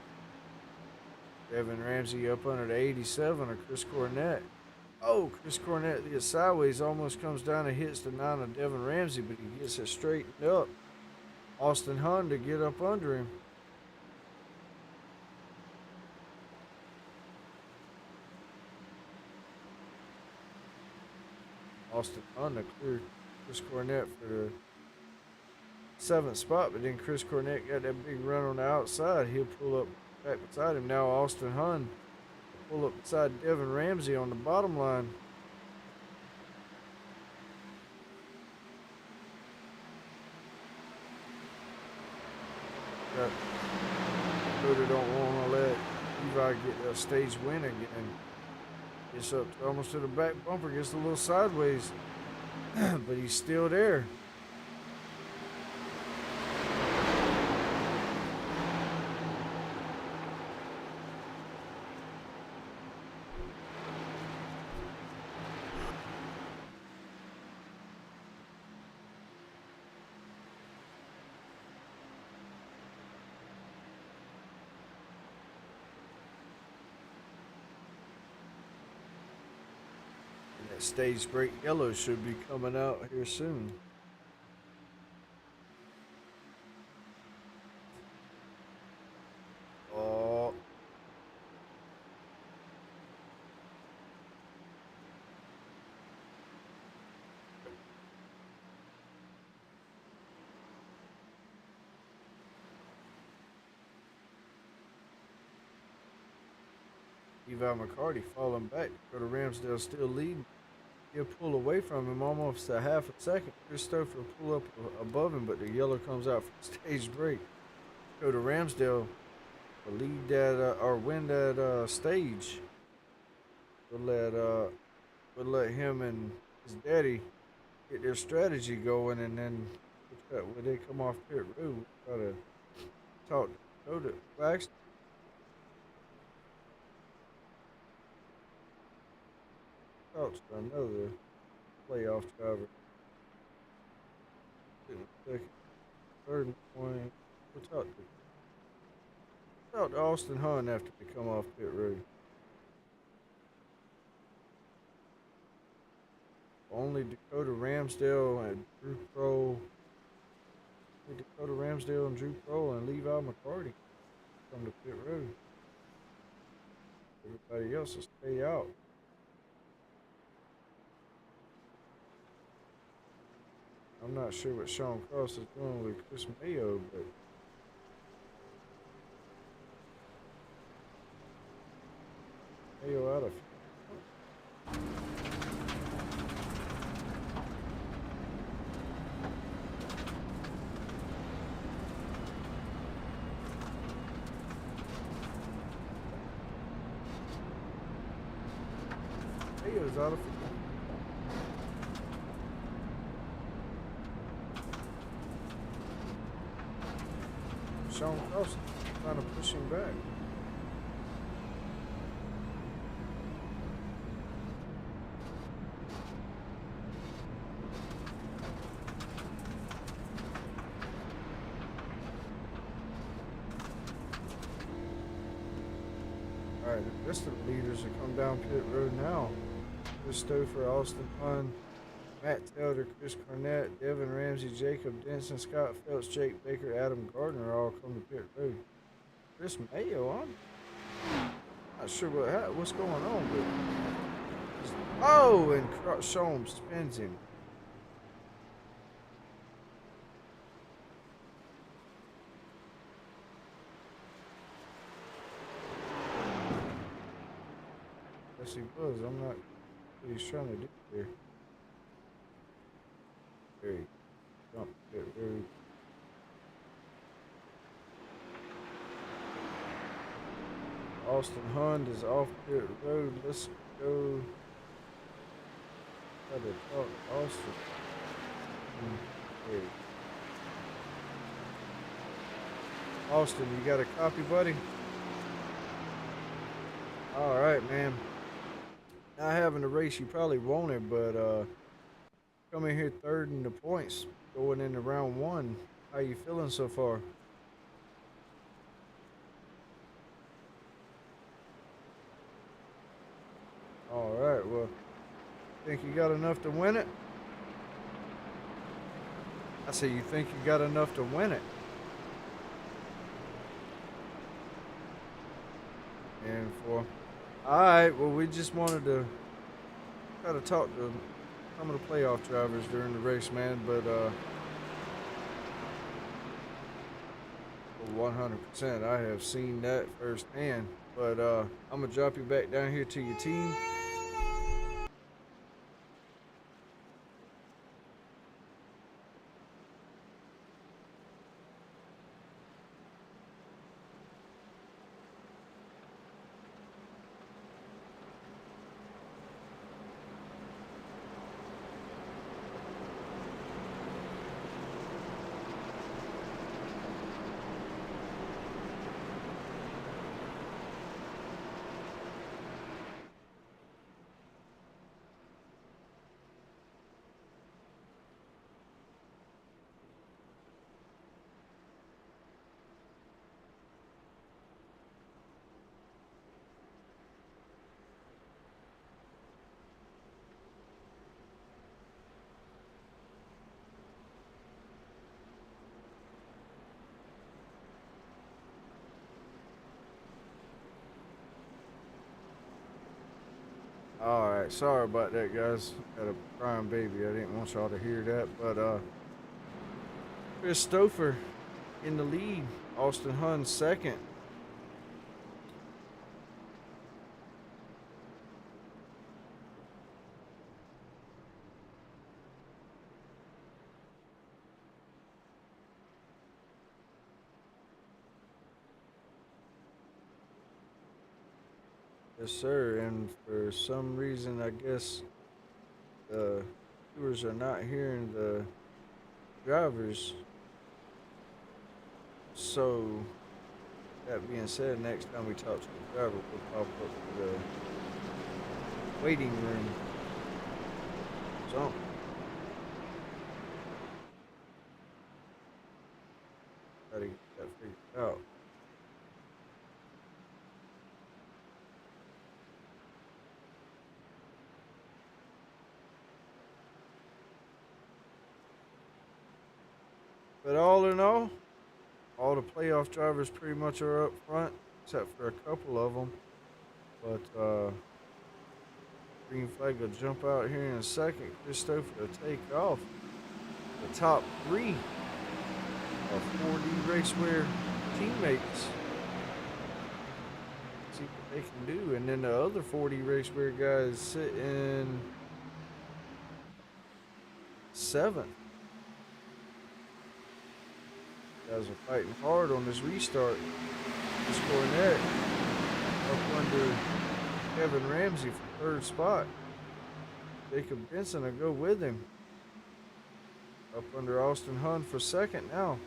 Kevin Ramsey up under the 87 of Chris Cornett. Oh, Chris Cornett gets sideways, almost comes down and hits the 9 of Devin Ramsey, but he gets it straightened up. Austin Hunt to get up under him. Austin Hunt to clear Chris Cornett for the 7th spot, but then Chris Cornett got that big run on the outside. He'll pull up back beside him. Now Austin Hunt pull up beside Devin Ramsey on the bottom line. Dakota don't want to let Levi get that stage win again. Gets up to almost to the back bumper, gets a little sideways, but he's still there. Stage break yellow should be coming out here soon. Oh. Levi McCarty falling back. Go to Ramsdale still leading. He'll pull away from him almost a half a second. Christopher pull up above him, but the yellow comes out for stage break. Go to Ramsdale to lead that or win that stage. We'll let him and his daddy get their strategy going, and then when they come off pit road, we'll try to talk to Dakota. Well, actually, talk to another playoff driver. Second, third point. We'll talk to Austin Hunt after they come off pit road. Only Dakota Ramsdale and Drew Kroll. Dakota Ramsdale and Drew Kroll and Levi McCarty come to pit road. Everybody else will stay out. I'm not sure what Sean Cross is doing with Chris Mayo, but Mayo out of Mayo's out of Sean Cross trying to push him back. Alright, the rest of the leaders have come down pit road now. Christopher, Austin Hunt, Matt Taylor, Chris Cornett, Devin Ramsey, Jacob Denson, Scott Phelps, Jake Baker, Adam Gardner all come to pit road. Chris Mayo on. Not sure what's going on, but oh, and Shom spins him. Yes, he was. I'm not what he's trying to do here. There he jumped pit road. Austin Hund is off pit road. Let's go. Try to talk Austin. There. Austin, you got a copy, buddy? All right, man. Not having a race you probably wanted, but coming here third in the points going into round one. How you feeling so far? All right, well, think you got enough to win it? I say you think you got enough to win it. And for, all right, well, we just wanted to try to talk to some of the playoff drivers during the race, man, but 100%, I have seen that firsthand. But I'm gonna drop you back down here to your team. All right, sorry about that, guys. Got a crying baby. I didn't want y'all to hear that, but Chris Stouffer in the lead. Austin Hund second. Yes, sir. And for some reason, I guess the viewers are not hearing the drivers. So, that being said, next time we talk to the driver, we'll pop up to the waiting room. So, gotta get that figured out. But all in all the playoff drivers pretty much are up front, except for a couple of them. But green flag will jump out here in a second. Christopher will take off. The top three of 4D Racewear teammates. See what they can do. And then the other 4D Racewear guys sit in seventh. Guys are fighting hard on this restart. This Cornet up under Kevin Ramsey for third spot. Jacob Benson will go with him. Up under Austin Hund for second now.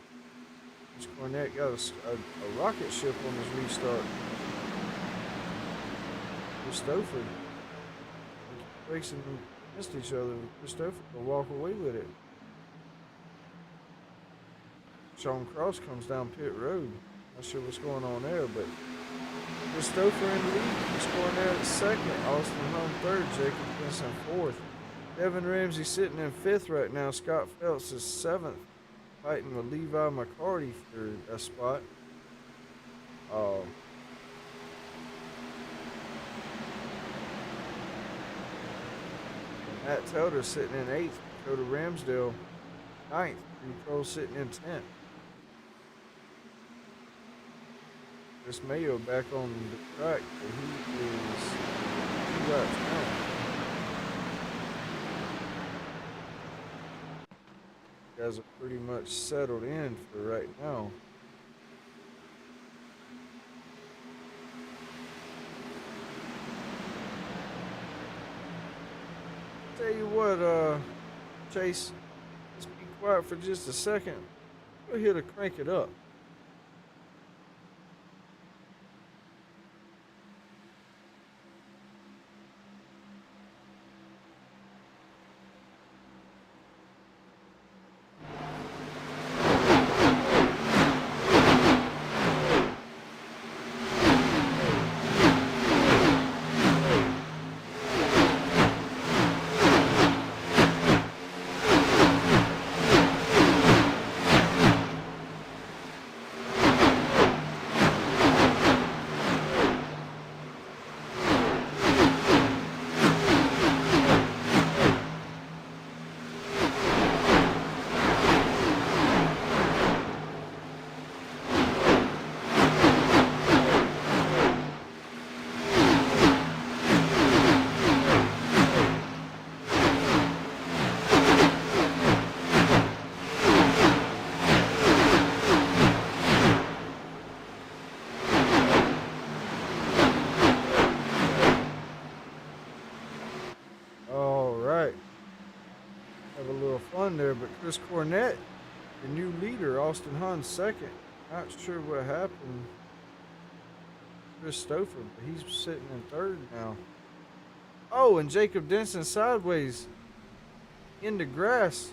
This Cornet got a rocket ship on his restart. Christopher racing against each other. Christopher will walk away with it. Sean Cross comes down pit road. Not sure what's going on there, but Christopher in the lead. He's going there at second. Austin Hund third. Jacob Benson fourth. Devin Ramsey sitting in fifth right now. Scott Phelps is seventh, fighting with Levi McCarty for a spot. Matt Telder sitting in 8th. Dakota Ramsdale 9th. Drew Kroll sitting in 10th. Chris Mayo back on the track, but he is 2 laps down. Guys are pretty much settled in for right now. Tell you what, Chase, let's be quiet for just a second. We're here to crank it up. There, but Chris Cornett, the new leader, Austin Hunn's second. Not sure what happened. Chris Stouffer, but he's sitting in 3rd now. Oh, and Jacob Denson sideways in the grass.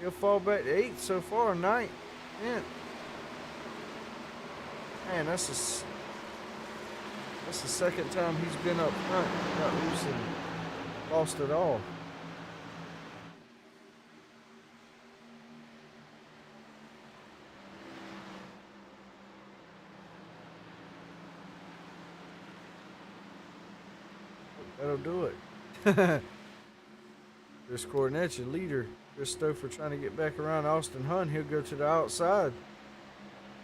He'll fall back to 8th so far, 9th, 10th. Man, that's the second time he's been up front. Got loose and lost it all. That'll do it. Chris Cornett, your leader. Chris Stouffer trying to get back around Austin Hunn. He'll go to the outside.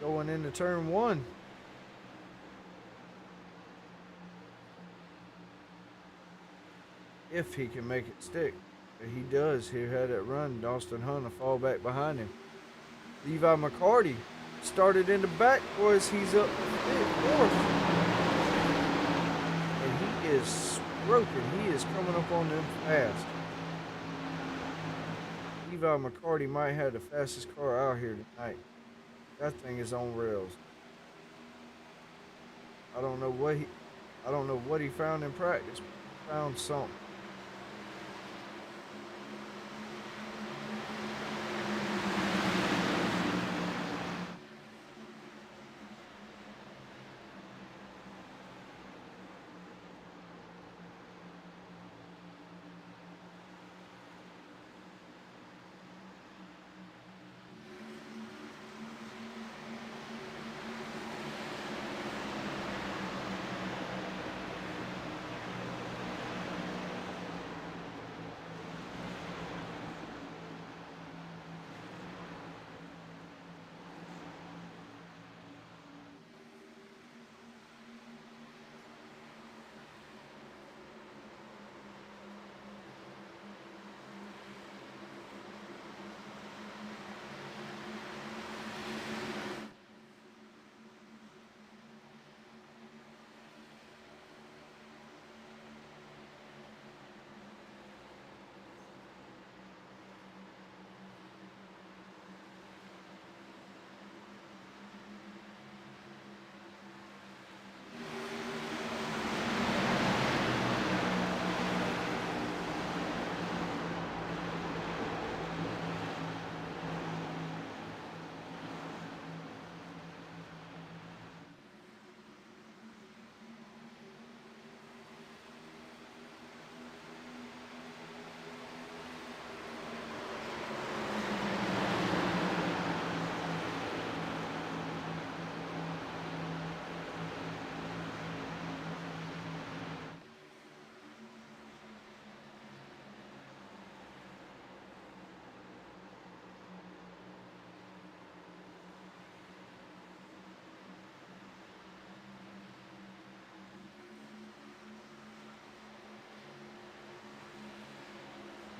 Going into turn 1. If he can make it stick. If he does, he'll have that run. Austin Hunn will fall back behind him. Levi McCarty started in the back, boys. He's up 4th. And he is broken. He is coming up on them fast. Levi McCarty might have the fastest car out here tonight. That thing is on rails. I don't know what he found in practice, but he found something.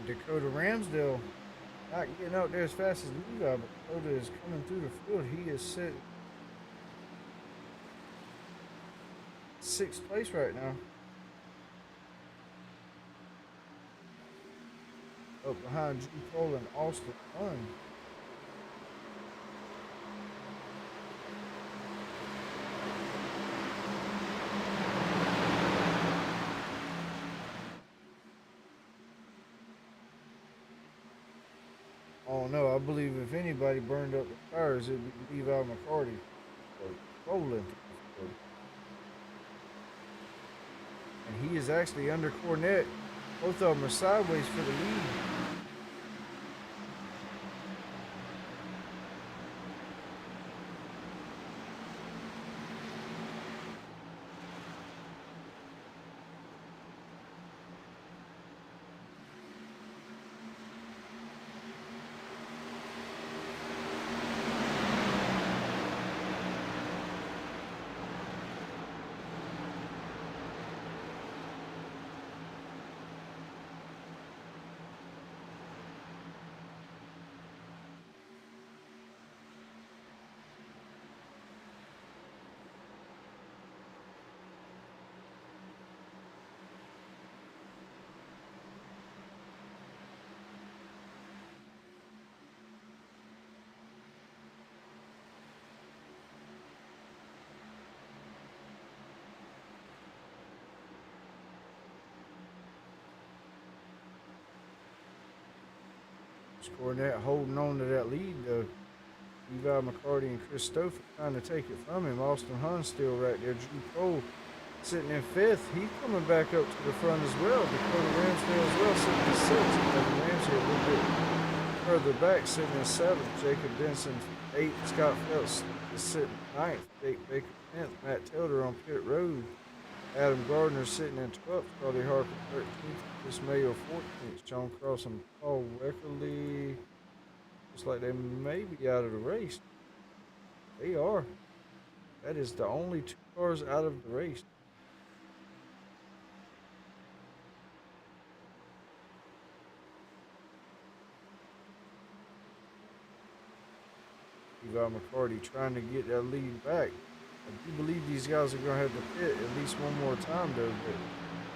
Dakota Ramsdale not getting out there as fast as Levi, but Dakota is coming through the field. He is sitting 6th place right now. Up behind Drew Cole and Austin Hunn. Oh no, I believe if anybody burned up the tires, it'd be Levi McCarty or Roland. And he is actually under Cornette. Both of them are sideways for the lead. Cornette holding on to that lead though. Levi McCarty and Chris Stouffer trying to take it from him. Austin Hunn's still right there. Drew Cole sitting in 5th. He's coming back up to the front as well. Dakota Ramsdale as well sitting in 6th. Kevin Ramsey a little bit further back sitting in 7th. Jacob Denson 8th. Scott Phelps is sitting 9th. Jake Baker 10th. Matt Tilder on pit road. Adam Gardner sitting in 12th. Charlie Harper 13th. Chris Mayo 14th. John Cross and Paul Weckerly. Looks like they may be out of the race. They are. That is the only 2 cars out of the race. Levi McCarty trying to get that lead back. I do believe these guys are going to have to pit at least one more time though, but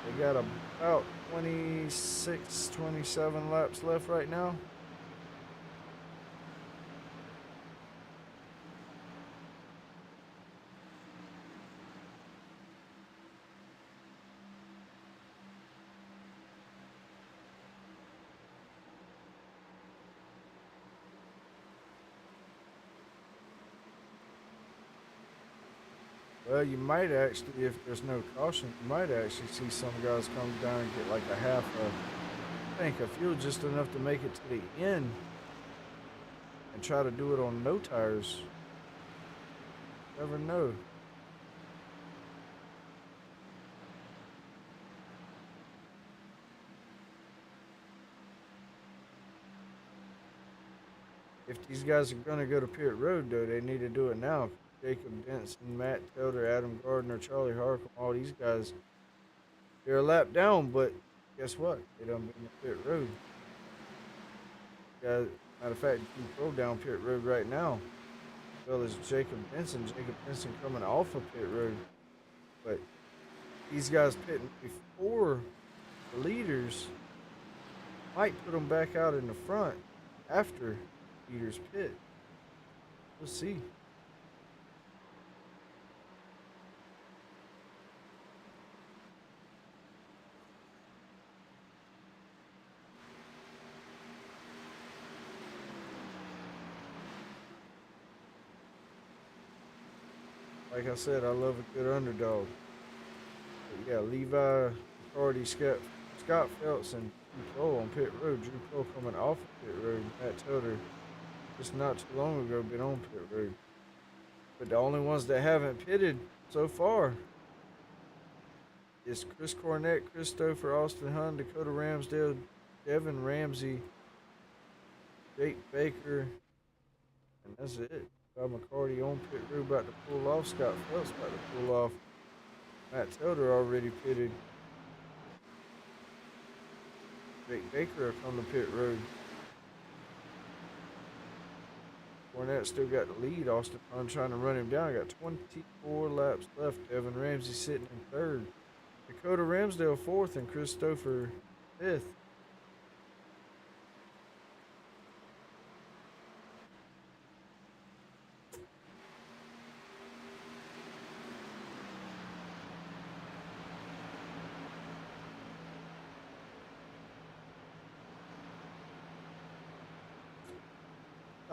they got about 26, 27 laps left right now. Well, you might actually, if there's no caution, you might actually see some guys come down and get like a half a tank of fuel, just enough to make it to the end and try to do it on no tires. Never know. If these guys are going to go to pit road, though, they need to do it now. Jacob Denson, Matt Tilder, Adam Gardner, Charlie Harcum, all these guys, they're a lap down, but guess what? They done been to pit road. Matter of fact, you can go down pit road right now. As well as Jacob Benson. Jacob Benson coming off of pit road. But these guys pitting before the leaders might put them back out in the front after leaders pit. We'll see. Like I said, I love a good underdog. But yeah, Levi, McCarty, Scott Phelps, and Drew Cole on pit road. Drew Cole coming off of pit road. Matt Tilder just not too long ago been on pit road. But the only ones that haven't pitted so far is Chris Cornette, Chris Stouffer, Austin Hunn, Dakota Ramsdale, Devin Ramsey, Jake Baker, and that's it. McCarty on pit road about to pull off. Scott Phelps about to pull off. Matt Tilder already pitted. Jake Baker up on the pit road. Fournette still got the lead. Austin Pond trying to run him down. Got 24 laps left. Evan Ramsey sitting in third. Dakota Ramsdale fourth and Christopher fifth.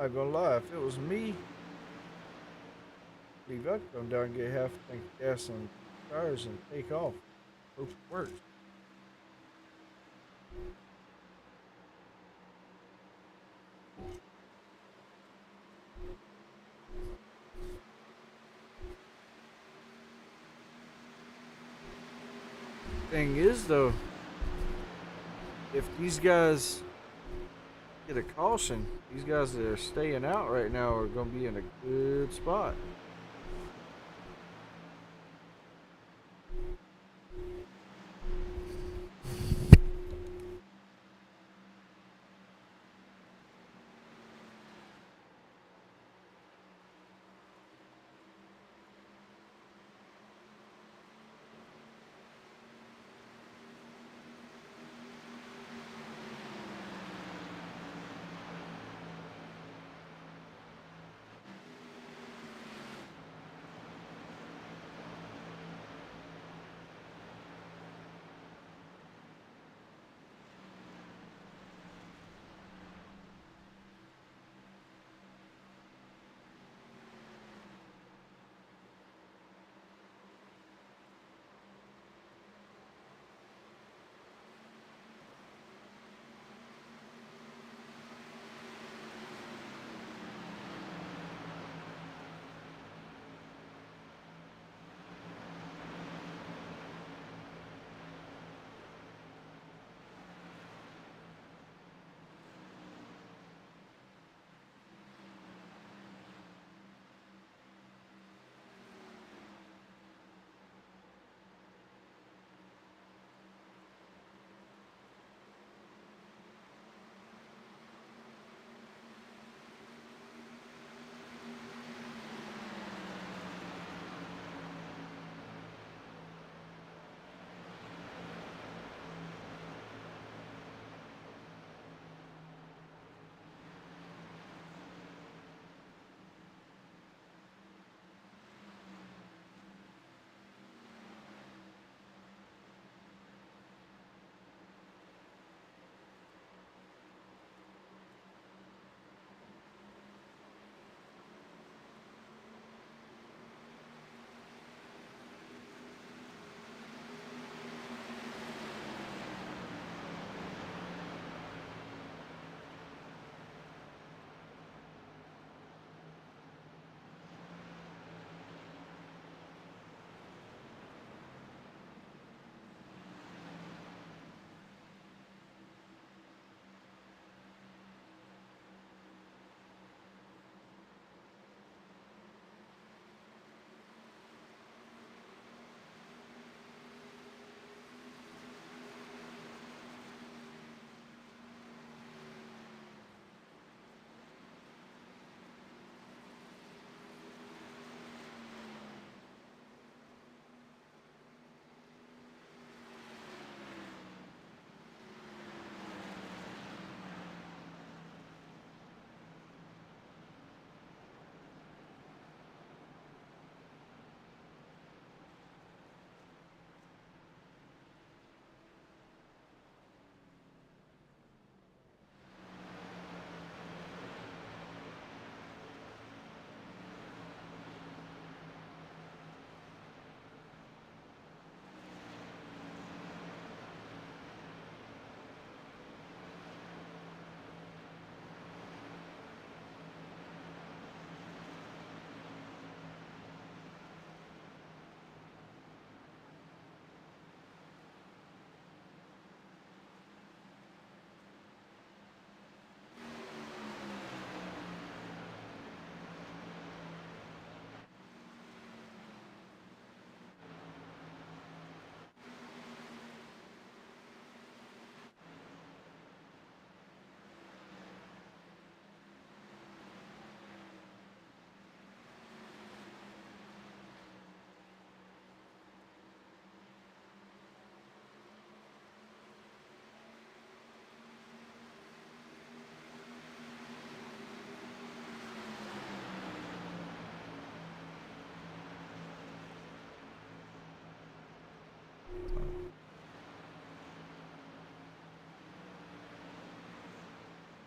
Not gonna lie, if it was me, I believe I'd come down and get half a tank of gas on tires and take off. Hope it works. Thing is, though, if these guys get a caution, these guys that are staying out right now are going to be in a good spot.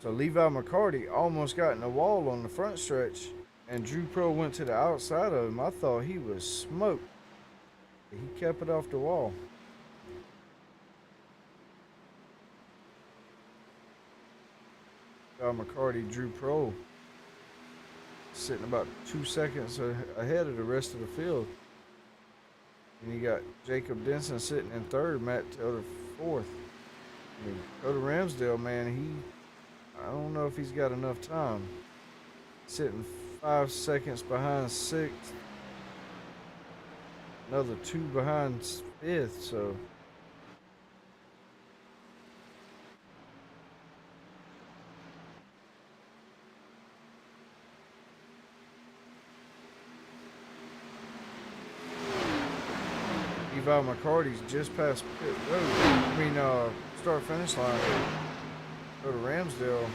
So Levi McCarty almost got in the wall on the front stretch, and Drew Pro went to the outside of him. I thought he was smoked. He kept it off the wall. Levi McCarty, Drew Pro, sitting about 2 seconds ahead of the rest of the field. And you got Jacob Denson sitting in third, Matt Taylor fourth. I mean, Dakota Ramsdale, man, I don't know if he's got enough time. Sitting 5 seconds behind sixth. Another 2 behind fifth, so. Levi McCarty's just past pit road. Start finish line. Go to Ramsdale.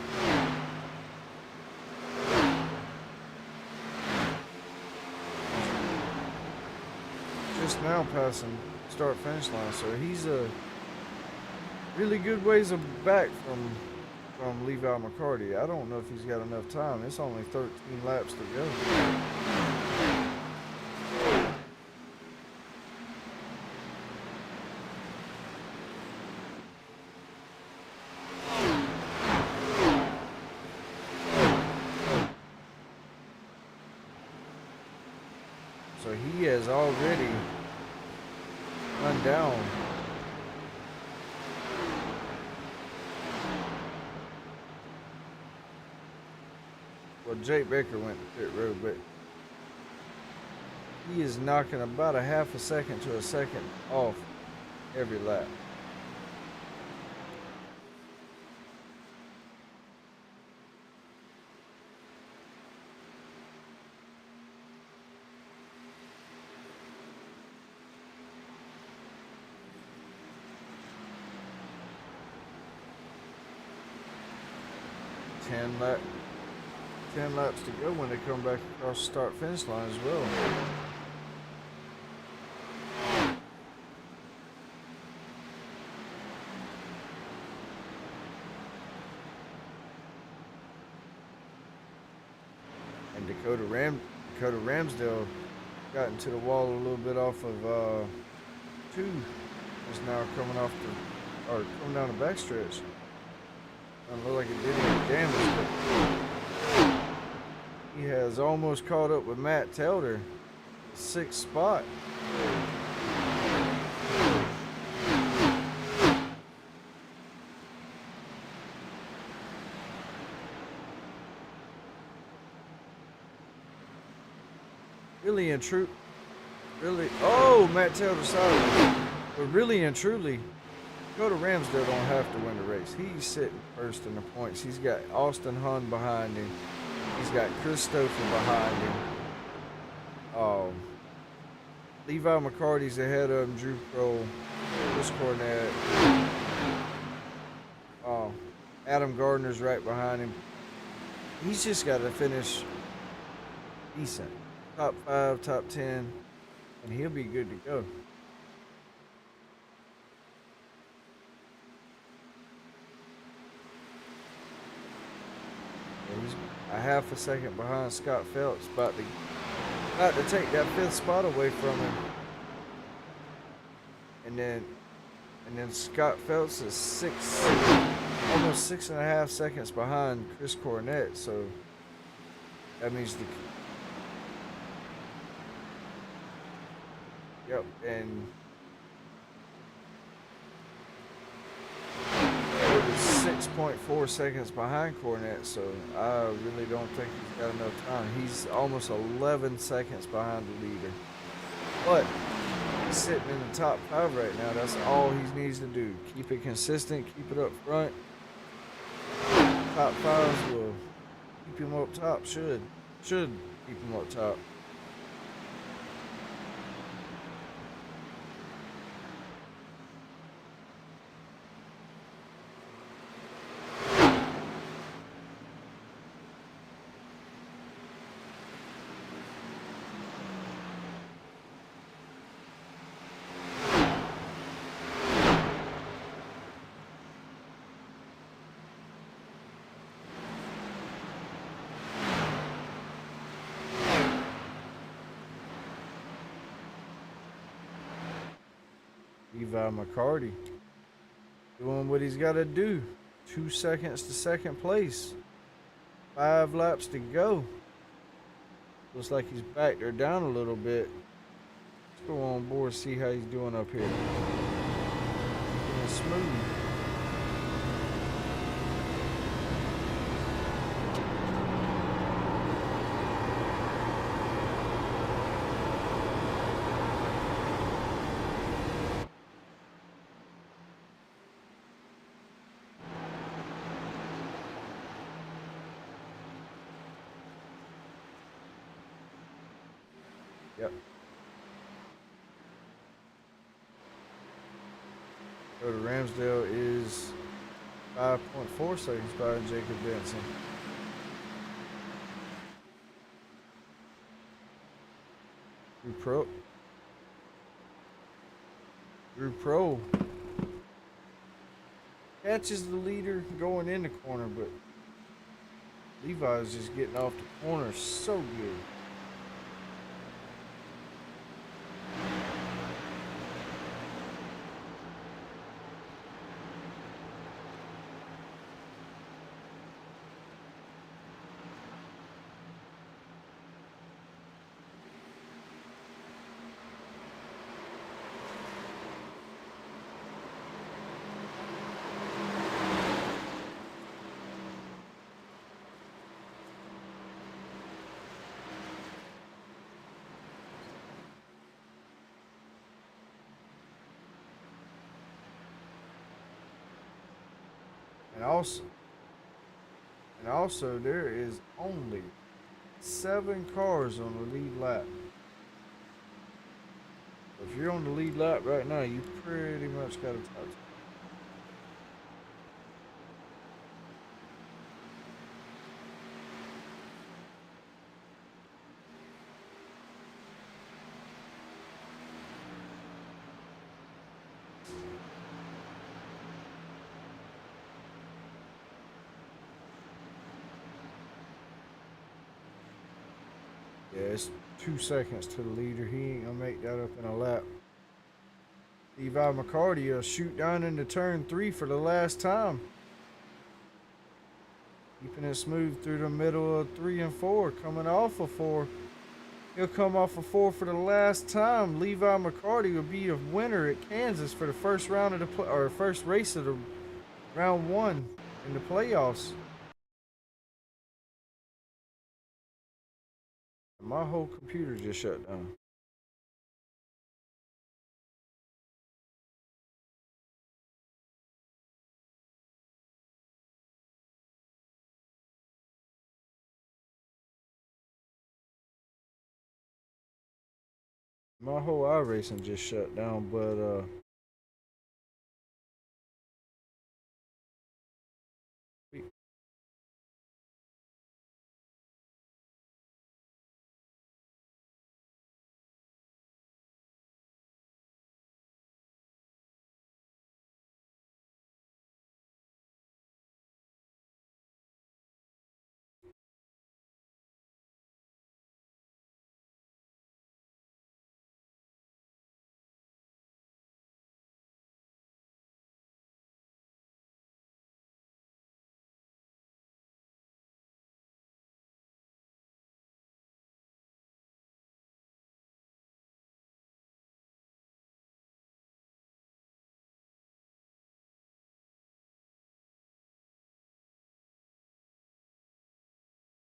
Just now passing start finish line, so he's a really good ways back from Levi McCarty. I don't know if he's got enough time. It's only 13 laps to go. So he has already run down. Well, Jake Baker went to pit road, but he is knocking about a half a second to a second off every lap. Ten laps to go when they come back across the start finish line as well. And Dakota Ramsdale got into the wall a little bit off of 2. Is now coming down the backstretch. Doesn't look like it did any damage, but he has almost caught up with Matt Taylor, 6th spot. Really and true, Matt Taylor side, but really and truly, Dakota Ramsdale don't have to win the race. He's sitting first in the points. He's got Austin Hunn behind him. He's got Christopher behind him. Levi McCarty's ahead of him. Drew Pro, Chris Cornett. Adam Gardner's right behind him. He's just got to finish decent. Top 5, top 10, and he'll be good to go. He's a half a second behind Scott Phelps, about to take that 5th spot away from him. And then Scott Phelps is almost 6.5 seconds behind Chris Cornett. So that means and 6.4 seconds behind Cornett, so I really don't think he's got enough time. He's almost 11 seconds behind the leader. But he's sitting in the top 5 right now. That's all he needs to do. Keep it consistent, keep it up front. Top 5s will keep him up top, should keep him up top. Levi McCarty doing what he's got to do. 2 seconds to second place. 5 laps to go. Looks like he's backed her down a little bit. Let's go on board, see how he's doing up here. Doing smooth. Yep. So the Ramsdale is 5.4 seconds behind Jacob Benson. Drew Pro catches the leader going in the corner, but Levi's just getting off the corner so good. And also there is only 7 cars on the lead lap. If you're on the lead lap right now, you pretty much got to touch it. Yeah, it's 2 seconds to the leader. He ain't gonna make that up in a lap. Levi McCarty will shoot down into turn 3 for the last time. Keeping it smooth through the middle of 3 and 4. Coming off of 4. He'll come off of 4 for the last time. Levi McCarty will be a winner at Kansas for the first round of the first race of the round 1 in the playoffs. My whole computer just shut down. My whole iRacing just shut down, but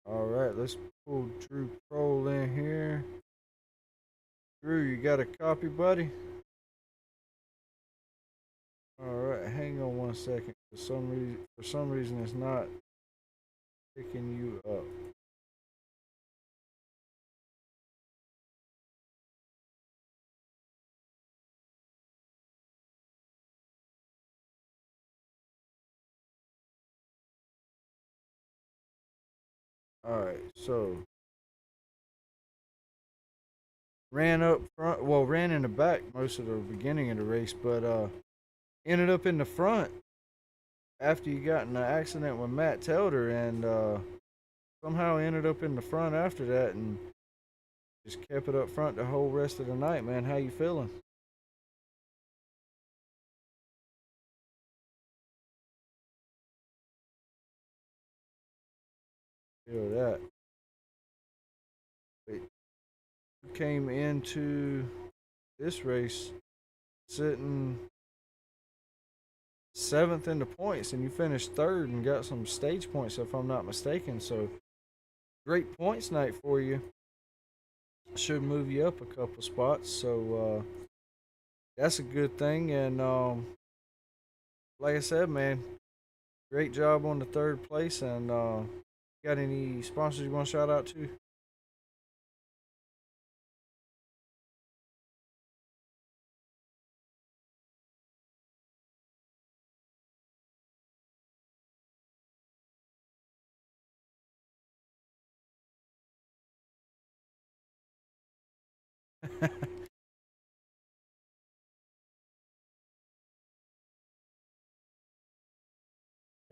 all right, let's pull Drew Kroll in here. Drew, you got a copy, buddy? All right, hang on 1 second. For some reason, it's not picking you up. All right, so ran up front. Well, ran in the back most of the beginning of the race, but ended up in the front after you got in an accident with Matt Telder, and somehow ended up in the front after that, and just kept it up front the whole rest of the night. Man, how you feeling? feel that. But you came into this race sitting 7th in the points, and you finished 3rd and got some stage points, if I'm not mistaken. So great points night for you. Should move you up a couple spots. So that's a good thing. And like I said, man, great job on the 3rd place. And got any sponsors you want to shout out to?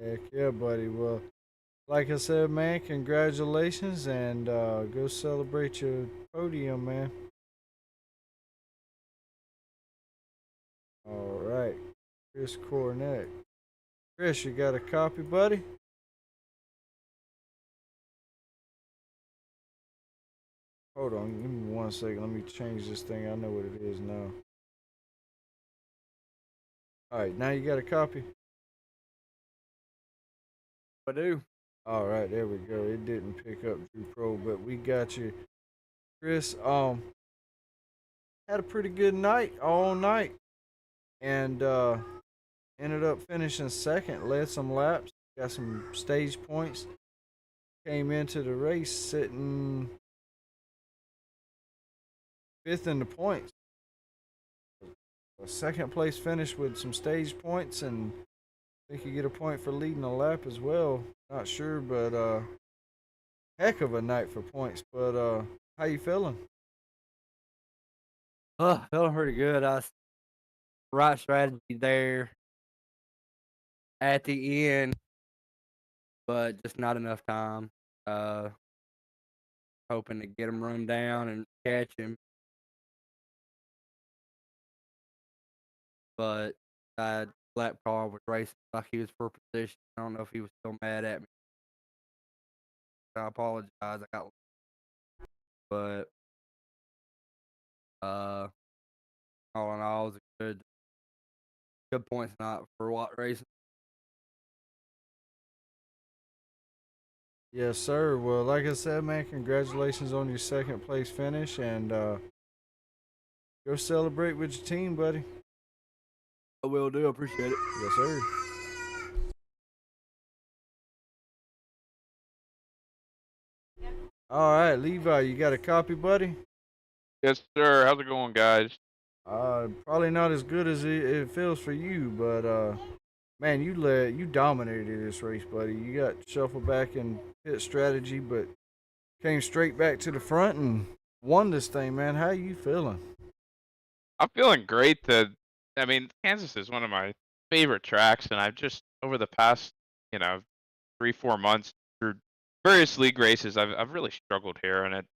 Heck yeah, buddy. Well, like I said, man, congratulations, and go celebrate your podium, man. All right, Chris Cornett. Chris, you got a copy, buddy? Hold on, give me 1 second. Let me change this thing. I know what it is now. All right, now you got a copy? I do. All right, there we go. It didn't pick up Drew Pro, but we got you, Chris. Had a pretty good night all night, and ended up finishing 2nd. Led some laps, got some stage points. Came into the race sitting 5th in the points. A 2nd place finish with some stage points, and I think you get a point for leading a lap as well. Not sure, but heck of a night for points. But how you feeling? Feeling pretty good. Right strategy there at the end, but just not enough time. Hoping to get him run down and catch him, but lap car was racing like he was for position. I don't know if he was still mad at me. I apologize. I got, but all in all, it was a good points night for Watt Racing. Yes, sir. Well, like I said, man, congratulations on your 2nd place finish, and go celebrate with your team, buddy. I will do. Appreciate it. Yes, sir. All right, Levi, you got a copy, buddy? Yes, sir. How's it going, guys? Probably not as good as it feels for you, but man, you dominated this race, buddy. You got shuffled back in pit strategy, but came straight back to the front and won this thing, man. How you feeling? I'm feeling great. I mean, Kansas is one of my favorite tracks, and I've just over the past, 3-4 months through various league races, I've really struggled here, and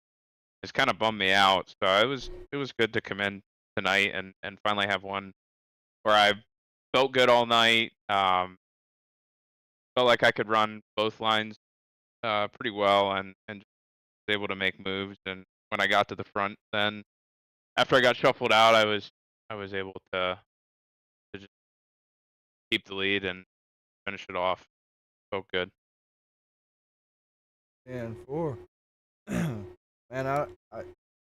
it's kind of bummed me out. So it was good to come in tonight and finally have one where I felt good all night. Felt like I could run both lines pretty well, and just was able to make moves. And when I got to the front, then after I got shuffled out, I was able to just keep the lead and finish it off. Felt good. And 4. Man, I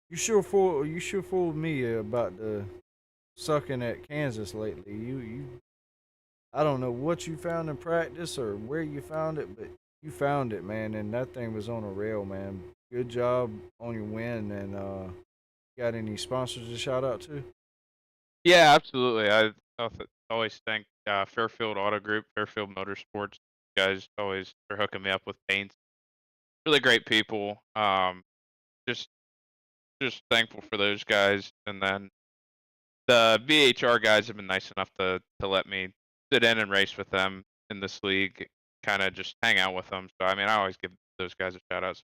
you sure fooled me about the sucking at Kansas lately. I don't know what you found in practice or where you found it, but you found it, man, and that thing was on a rail, man. Good job on your win, and got any sponsors to shout out to? Yeah, absolutely. Always thank Fairfield Auto Group, Fairfield Motorsports. You guys always are hooking me up with paints. Really great people. Just just thankful for those guys, and then the VHR guys have been nice enough to let me sit in and race with them in this league, kind of just hang out with them. So I mean, I always give those guys a shout out.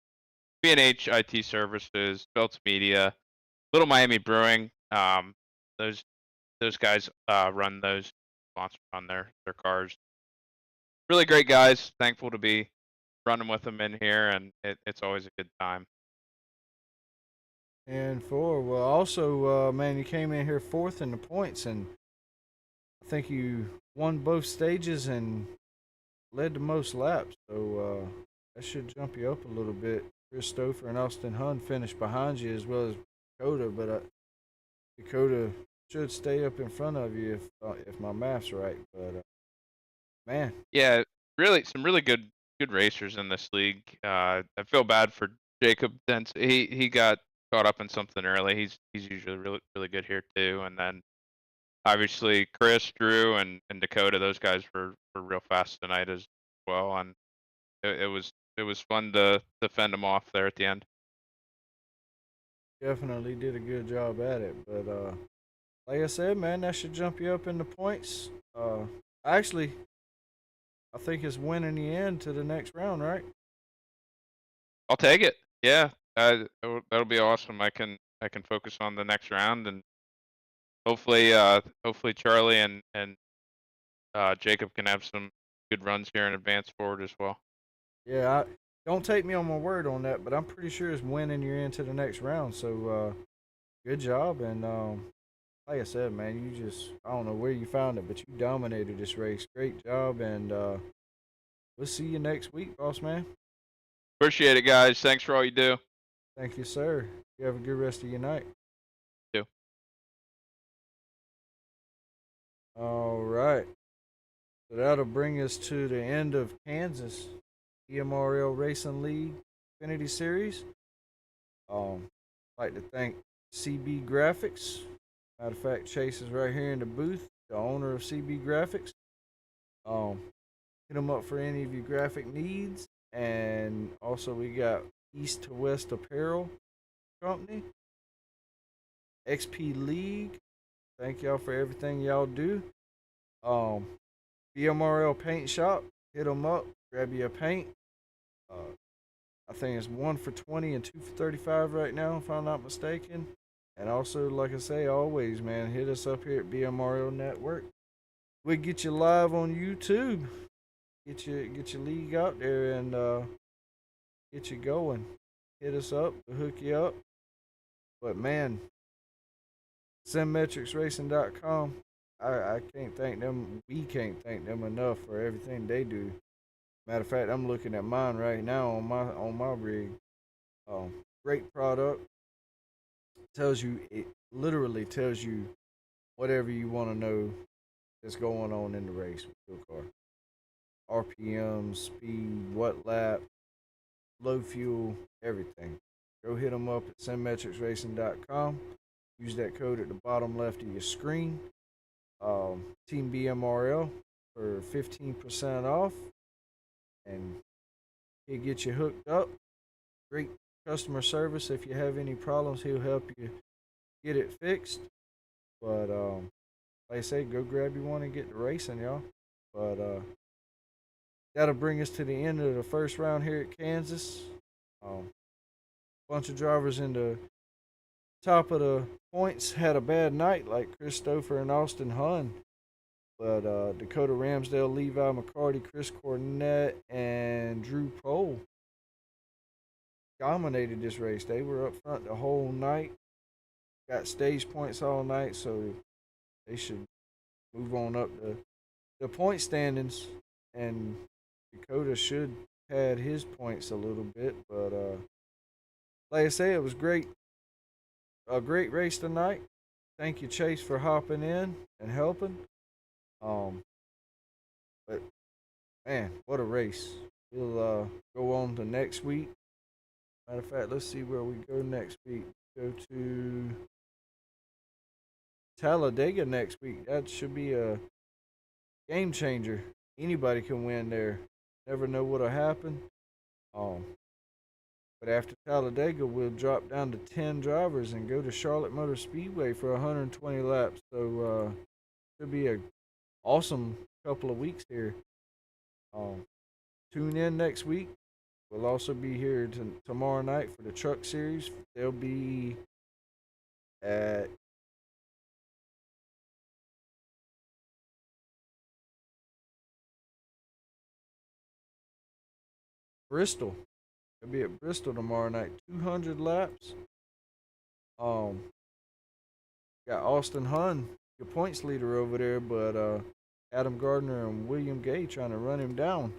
B&H IT Services, Belts Media, Little Miami Brewing. Those those guys run those sponsors on their cars. Really great guys. Thankful to be running with them in here, and it's always a good time. And four. Well, also, man, you came in here fourth in the points, and I think you won both stages and led the most laps. So that should jump you up a little bit. Christopher and Austin Hunn finished behind you as well as Dakota, but Dakota should stay up in front of you if my math's right. But man, Yeah, really, some really good racers in this league. I feel bad for Jacob since he got caught up in something early. He's usually really good here too. And then obviously Chris, Drew, and Dakota, those guys were real fast tonight as well. And it was fun to fend them off there at the end. definitely did a good job at it. But like I said, man, that should jump you up in the points. Actually, I think it's winning the end to the next round, right? I'll take it. Yeah, that'll be awesome. I can focus on the next round, and hopefully Charlie and Jacob can have some good runs here and advance forward as well. Yeah, don't take me on my word on that, but I'm pretty sure it's winning you're into the next round. So good job, and like I said, man, you just I don't know where you found it, but you dominated this race. Great job, and we'll see you next week, boss man. Appreciate it, guys. Thanks for all you do. Thank you, sir. You have a good rest of your night. You. All right. So that'll bring us to the end of Kansas EMRL Racing League Xfinity Series. I'd like to thank CB Graphics. Matter of fact, Chase is right here in the booth, the owner of CB Graphics. Hit him up for any of your graphic needs. And also we got East to West Apparel Company. XP League. Thank y'all for everything y'all do. BMRL Paint Shop. Hit them up. Grab you a paint. I think it's 1 for 20 and 2 for 35 right now, if I'm not mistaken. And also, like I say, always, man, hit us up here at BMRL Network. We get you live on YouTube. Get your league out there and get you going. Hit us up. We'll hook you up. But man, SimmetricsRacing.com. I can't thank them. We can't thank them enough for everything they do. Matter of fact, I'm looking at mine right now on my rig. Great product. It literally tells you whatever you want to know that's going on in the race with your car. RPM, speed, what lap, low fuel, everything. Go hit them up at SimmetricsRacing.com. Use that code at the bottom left of your screen. Team BMRL for 15% off. And he'll get you hooked up. Great customer service. If you have any problems, he'll help you get it fixed. But like I say, go grab you one and get to racing, y'all. But that'll bring us to the end of the first round here at Kansas. Bunch of drivers in the top of the points had a bad night, like Christopher and Austin Hunn. But Dakota Ramsdale, Levi McCarty, Chris Cornett, and Drew Pohl dominated this race. They were up front the whole night. Got stage points all night, so they should move on up the point standings. And Dakota should pad his points a little bit. But like I say, it was great. A great race tonight. Thank you, Chase, for hopping in and helping. But man, what a race. We'll go on to next week. Matter of fact, let's see where we go next week. Go to Talladega next week. That should be a game changer. Anybody can win there. Never know what'll happen. But after Talladega, we'll drop down to 10 drivers and go to Charlotte Motor Speedway for 120 laps. So should be a awesome couple of weeks here. Tune in next week. We'll also be here tomorrow night for the Truck Series. They'll be at Bristol. It'll be at Bristol tomorrow night. 200 laps. Got Austin Hunn, your points leader over there, but Adam Gardner and William Gay trying to run him down.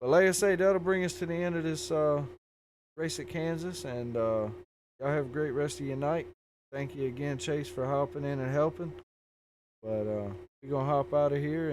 But like I say, that'll bring us to the end of this race at Kansas, and y'all have a great rest of your night. Thank you again, Chase, for hopping in and helping. But we're gonna hop out of here.